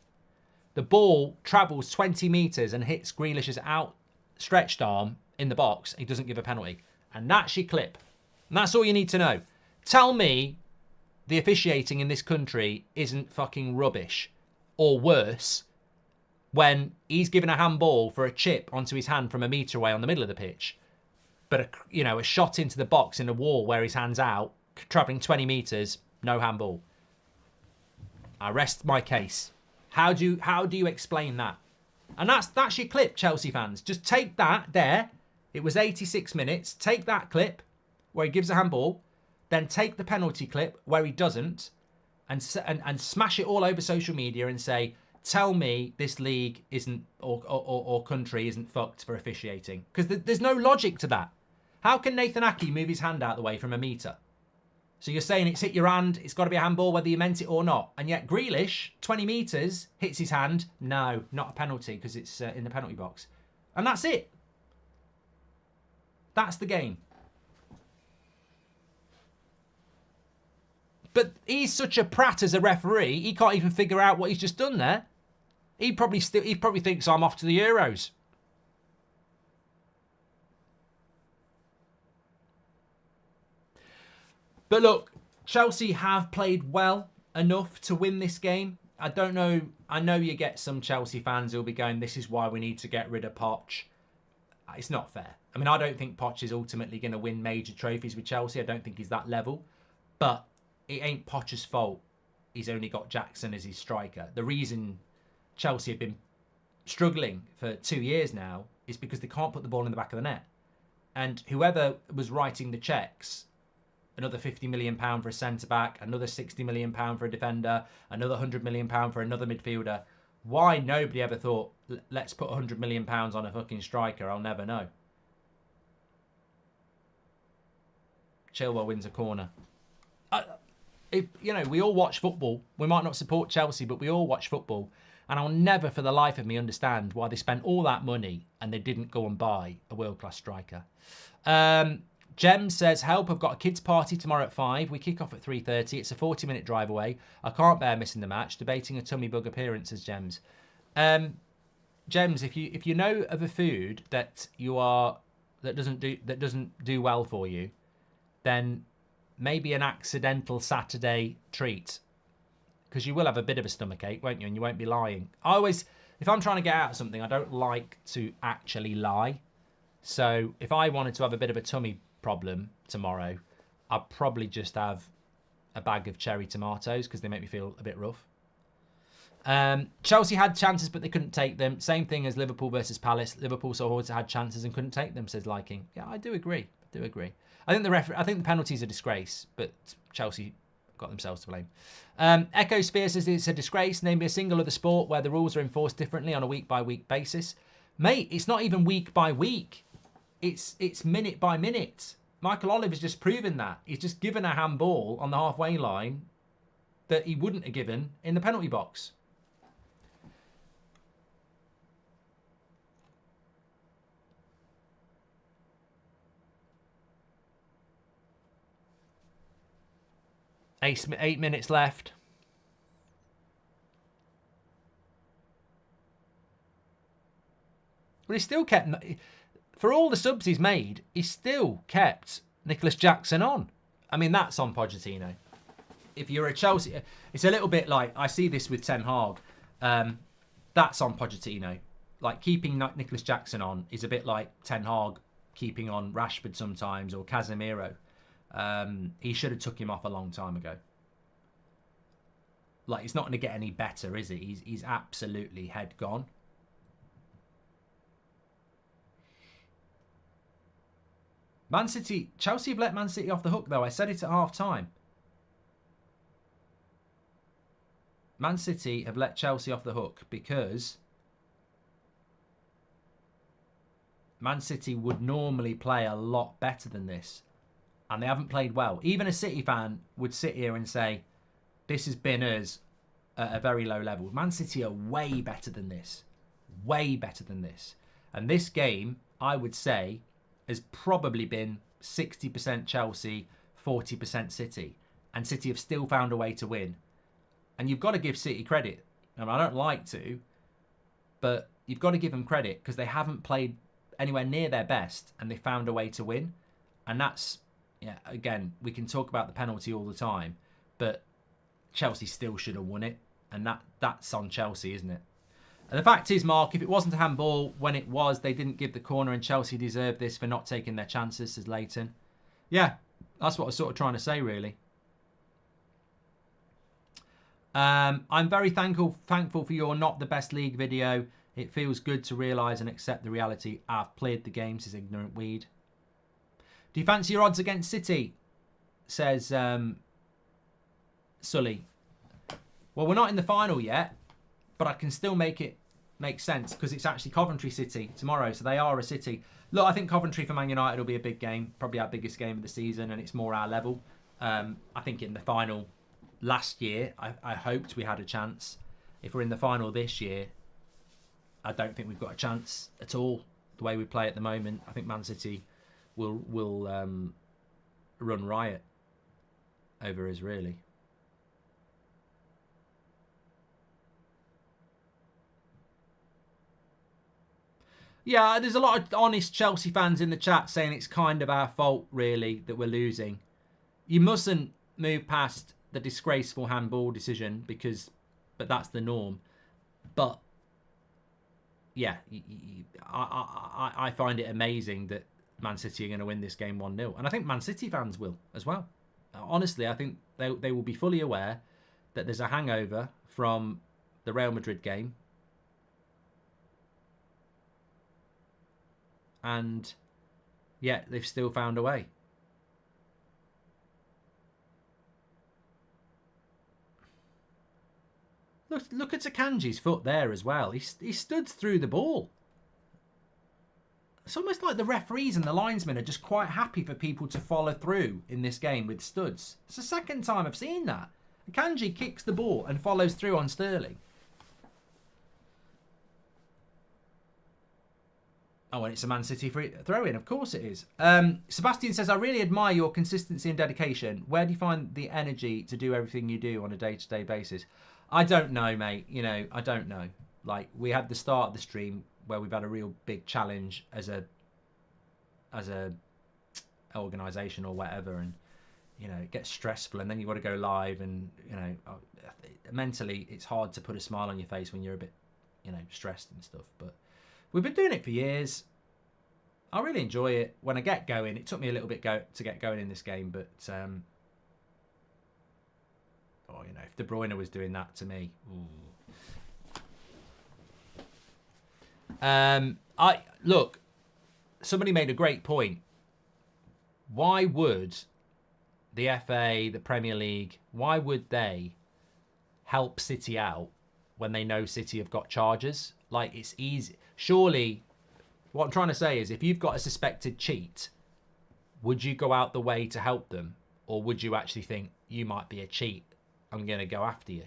The ball travels 20 metres and hits Grealish's outstretched arm in the box. He doesn't give a penalty. And that's your clip. And that's all you need to know. Tell me the officiating in this country isn't fucking rubbish, or worse, when he's given a handball for a chip onto his hand from a metre away on the middle of the pitch, but a shot into the box in a wall where his hand's out, travelling 20 metres, no handball. I rest my case. How do you explain that? And that's your clip, Chelsea fans. Just take that there. It was 86 minutes. Take that clip where he gives a handball. Then take the penalty clip where he doesn't, and smash it all over social media and say, tell me this league isn't, or country isn't fucked for officiating. Because there's no logic to that. How can Nathan Ake move his hand out the way from a metre? So you're saying it's hit your hand, it's got to be a handball whether you meant it or not. And yet Grealish, 20 metres, hits his hand. No, not a penalty because it's in the penalty box. And that's it. That's the game. But he's such a prat as a referee, he can't even figure out what he's just done there. He probably thinks I'm off to the Euros. But look, Chelsea have played well enough to win this game. I don't know. I know you get some Chelsea fans who'll be going, this is why we need to get rid of Poch. It's not fair. I mean, I don't think Poch is ultimately going to win major trophies with Chelsea. I don't think he's that level. But it ain't Poch's fault he's only got Jackson as his striker. The reason Chelsea have been struggling for 2 years now is because they can't put the ball in the back of the net. And whoever was writing the checks, another £50 million for a centre-back, another £60 million for a defender, another £100 million for another midfielder, why nobody ever thought, let's put £100 million on a fucking striker, I'll never know. Chilwell wins a corner. You know, we all watch football. We might not support Chelsea, but we all watch football. And I'll never for the life of me understand why they spent all that money and they didn't go and buy a world-class striker. Jem says, help, I've got a kids' party tomorrow at 5. We kick off at 3:30. It's a 40-minute drive away. I can't bear missing the match. Debating a tummy bug appearance, says Jems. Jems, if you know of a food that doesn't do well for you, then maybe an accidental Saturday treat, because you will have a bit of a stomach ache, won't you? And you won't be lying. If I'm trying to get out of something, I don't like to actually lie. So if I wanted to have a bit of a tummy problem tomorrow, I'd probably just have a bag of cherry tomatoes because they make me feel a bit rough. Chelsea had chances, but they couldn't take them. Same thing as Liverpool versus Palace. Liverpool also had chances and couldn't take them, says Liking. Yeah, I do agree. I think the penalty's a disgrace, but Chelsea got themselves to blame. Echo Sphere says it's a disgrace. Name me a single other sport where the rules are enforced differently on a week-by-week basis. Mate, it's not even week by week. It's minute by minute. Michael Olive has just proven that. He's just given a handball on the halfway line that he wouldn't have given in the penalty box. Eight minutes left. But he still kept... For all the subs he's made, he still kept Nicholas Jackson on. I mean, that's on Pochettino. If you're a Chelsea... It's a little bit like... I see this with Ten Hag. That's on Pochettino. Like, keeping Nicholas Jackson on is a bit like Ten Hag keeping on Rashford sometimes, or Casemiro. He should have took him off a long time ago. Like, it's not going to get any better, is it? He's absolutely head gone. Man City, Chelsea have let Man City off the hook, though. I said it at half-time. Man City have let Chelsea off the hook because Man City would normally play a lot better than this. And they haven't played well. Even a City fan would sit here and say, this has been us at a very low level. Man City are way better than this. Way better than this. And this game, I would say, has probably been 60% Chelsea, 40% City. And City have still found a way to win. And you've got to give City credit. And I don't like to, but you've got to give them credit because they haven't played anywhere near their best and they found a way to win. And that's, yeah, again, we can talk about the penalty all the time, but Chelsea still should have won it. And that's on Chelsea, isn't it? And the fact is, Mark, if it wasn't a handball when it was, they didn't give the corner and Chelsea deserved this for not taking their chances, says Leighton. Yeah, that's what I was sort of trying to say, really. I'm very thankful for your Not the Best League video. It feels good to realise and accept the reality. I've played the game, says Ignorant Weed. Do you fancy your odds against City? Says Sully. Well, we're not in the final yet, but I can still make sense because it's actually Coventry City tomorrow, so they are a City. Look, I think Coventry for Man United will be a big game, probably our biggest game of the season, and it's more our level. I think in the final last year, I hoped we had a chance. If we're in the final this year, I don't think we've got a chance at all. The way we play at the moment, I think Man City will run riot over us, really. Yeah, there's a lot of honest Chelsea fans in the chat saying it's kind of our fault, really, that we're losing. You mustn't move past the disgraceful handball decision but that's the norm. But yeah, I find it amazing that Man City are going to win this game 1-0. And I think Man City fans will as well. Honestly, I think they will be fully aware that there's a hangover from the Real Madrid game. And yet they've still found a way. Look at Akanji's foot there as well. He stood through the ball. It's almost like the referees and the linesmen are just quite happy for people to follow through in this game with studs. It's the second time I've seen that. Akanji kicks the ball and follows through on Sterling. Oh, and it's a Man City free throw-in. Of course it is. Sebastian says, I really admire your consistency and dedication. Where do you find the energy to do everything you do on a day-to-day basis? I don't know, mate. You know, I don't know. Like, we had the start of the stream where we've had a real big challenge as a organisation or whatever, and you know, it gets stressful, and then you've got to go live, and you know, mentally it's hard to put a smile on your face when you're a bit, you know, stressed and stuff. But we've been doing it for years. I really enjoy it. When I get going, it took me a little bit to get going in this game, but oh, you know, if De Bruyne was doing that to me, ooh. Look, somebody made a great point. Why would the FA, the Premier League, why would they help City out when they know City have got charges? Like, it's easy. Surely, what I'm trying to say is, if you've got a suspected cheat, would you go out the way to help them? Or would you actually think, you might be a cheat, I'm going to go after you?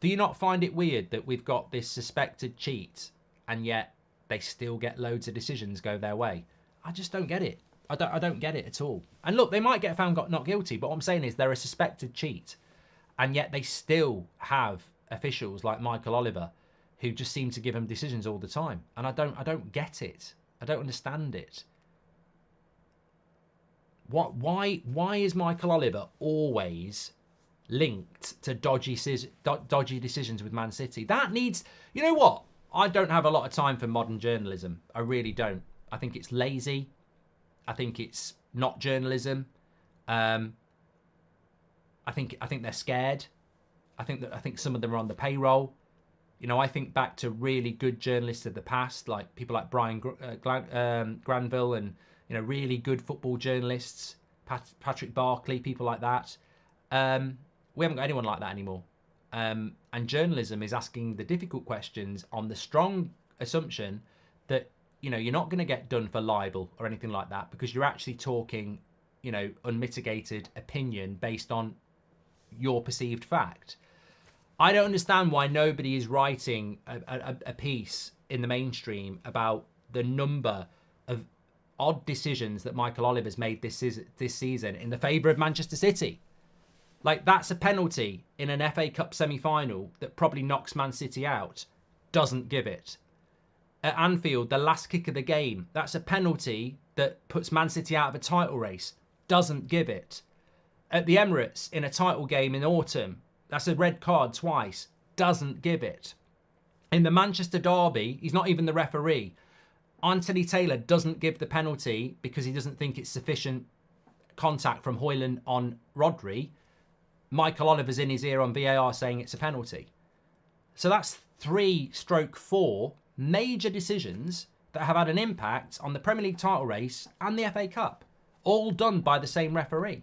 Do you not find it weird that we've got this suspected cheat and yet they still get loads of decisions go their way? I just don't get it. I don't get it at all. And look, they might get found not guilty, but what I'm saying is they're a suspected cheat, and yet they still have officials like Michael Oliver who just seem to give them decisions all the time. And I don't get it. I don't understand it. Why is Michael Oliver always linked to dodgy decisions with Man City? That needs, you know what? I don't have a lot of time for modern journalism. I really don't. I think it's lazy. I think it's not journalism. I think they're scared. I think some of them are on the payroll. You know, I think back to really good journalists of the past, like people like Brian Granville, and you know, really good football journalists, Patrick Barkley, people like that. We haven't got anyone like that anymore. And journalism is asking the difficult questions on the strong assumption that, you know, you're not going to get done for libel or anything like that, because you're actually talking, you know, unmitigated opinion based on your perceived fact. I don't understand why nobody is writing a piece in the mainstream about the number of odd decisions that Michael Oliver's made this season in the favour of Manchester City. Like, that's a penalty in an FA Cup semi-final that probably knocks Man City out. Doesn't give it. At Anfield, the last kick of the game, that's a penalty that puts Man City out of a title race. Doesn't give it. At the Emirates, in a title game in autumn, that's a red card twice. Doesn't give it. In the Manchester derby, he's not even the referee. Anthony Taylor doesn't give the penalty because he doesn't think it's sufficient contact from Højlund on Rodri. Michael Oliver's in his ear on VAR saying it's a penalty. So that's 3/4 major decisions that have had an impact on the Premier League title race and the FA Cup, all done by the same referee.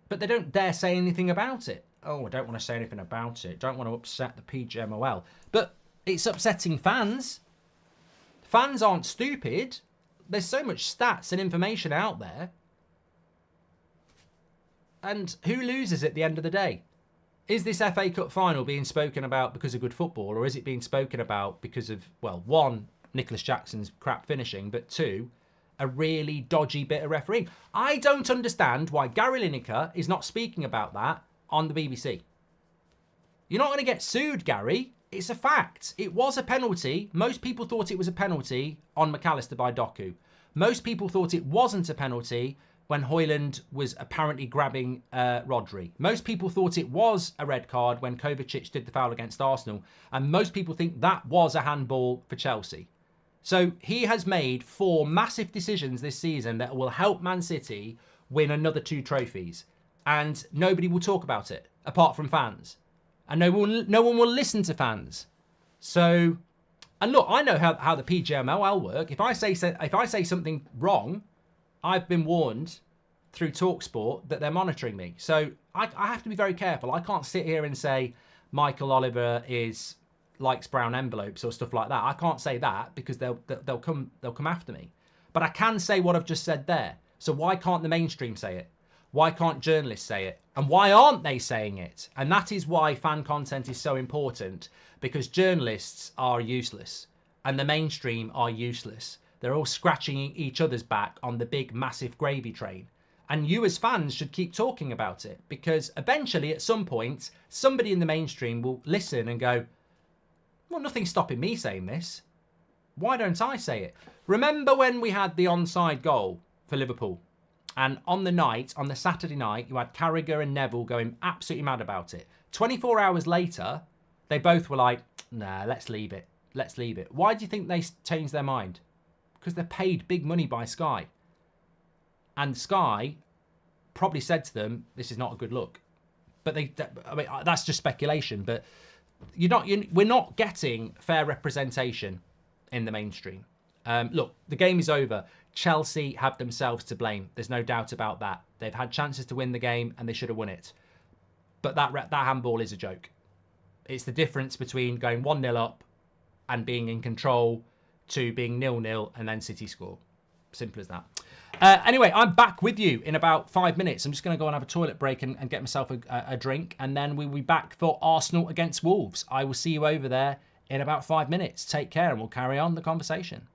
But they don't dare say anything about it. Oh, I don't want to say anything about it. Don't want to upset the PGMOL. But it's upsetting fans. Fans aren't stupid. There's so much stats and information out there. And who loses at the end of the day? Is this FA Cup final being spoken about because of good football, or is it being spoken about because of, well, one, Nicholas Jackson's crap finishing, but two, a really dodgy bit of refereeing? I don't understand why Gary Lineker is not speaking about that on the BBC. You're not going to get sued, Gary. It's a fact. It was a penalty. Most people thought it was a penalty on McAllister by Doku. Most people thought it wasn't a penalty when Højlund was apparently grabbing Rodri. Most people thought it was a red card when Kovacic did the foul against Arsenal. And most people think that was a handball for Chelsea. So he has made 4 massive decisions this season that will help Man City win another 2 trophies. And nobody will talk about it, apart from fans. And no one will listen to fans. So, and look, I know how the PGMOL work. If I say something wrong, I've been warned through TalkSport that they're monitoring me. So I have to be very careful. I can't sit here and say Michael Oliver is likes brown envelopes or stuff like that. I can't say that because they'll come after me. But I can say what I've just said there. So why can't the mainstream say it? Why can't journalists say it? And why aren't they saying it? And that is why fan content is so important, because journalists are useless and the mainstream are useless. They're all scratching each other's back on the big, massive gravy train. And you as fans should keep talking about it, because eventually at some point, somebody in the mainstream will listen and go, well, nothing's stopping me saying this. Why don't I say it? Remember when we had the onside goal for Liverpool? And on the Saturday night, you had Carragher and Neville going absolutely mad about it. 24 hours later, they both were like, nah, let's leave it. Let's leave it. Why do you think they changed their mind? Because they're paid big money by Sky. And Sky probably said to them, this is not a good look. But I mean, that's just speculation. But we're not getting fair representation in the mainstream. Look, the game is over. Chelsea have themselves to blame. There's no doubt about that. They've had chances to win the game and they should have won it. But that handball is a joke. It's the difference between going 1-0 up and being in control to being 0-0 and then City score. Simple as that. Anyway, I'm back with you in about 5 minutes. I'm just going to go and have a toilet break and get myself a drink. And then we'll be back for Arsenal against Wolves. I will see you over there in about 5 minutes. Take care and we'll carry on the conversation.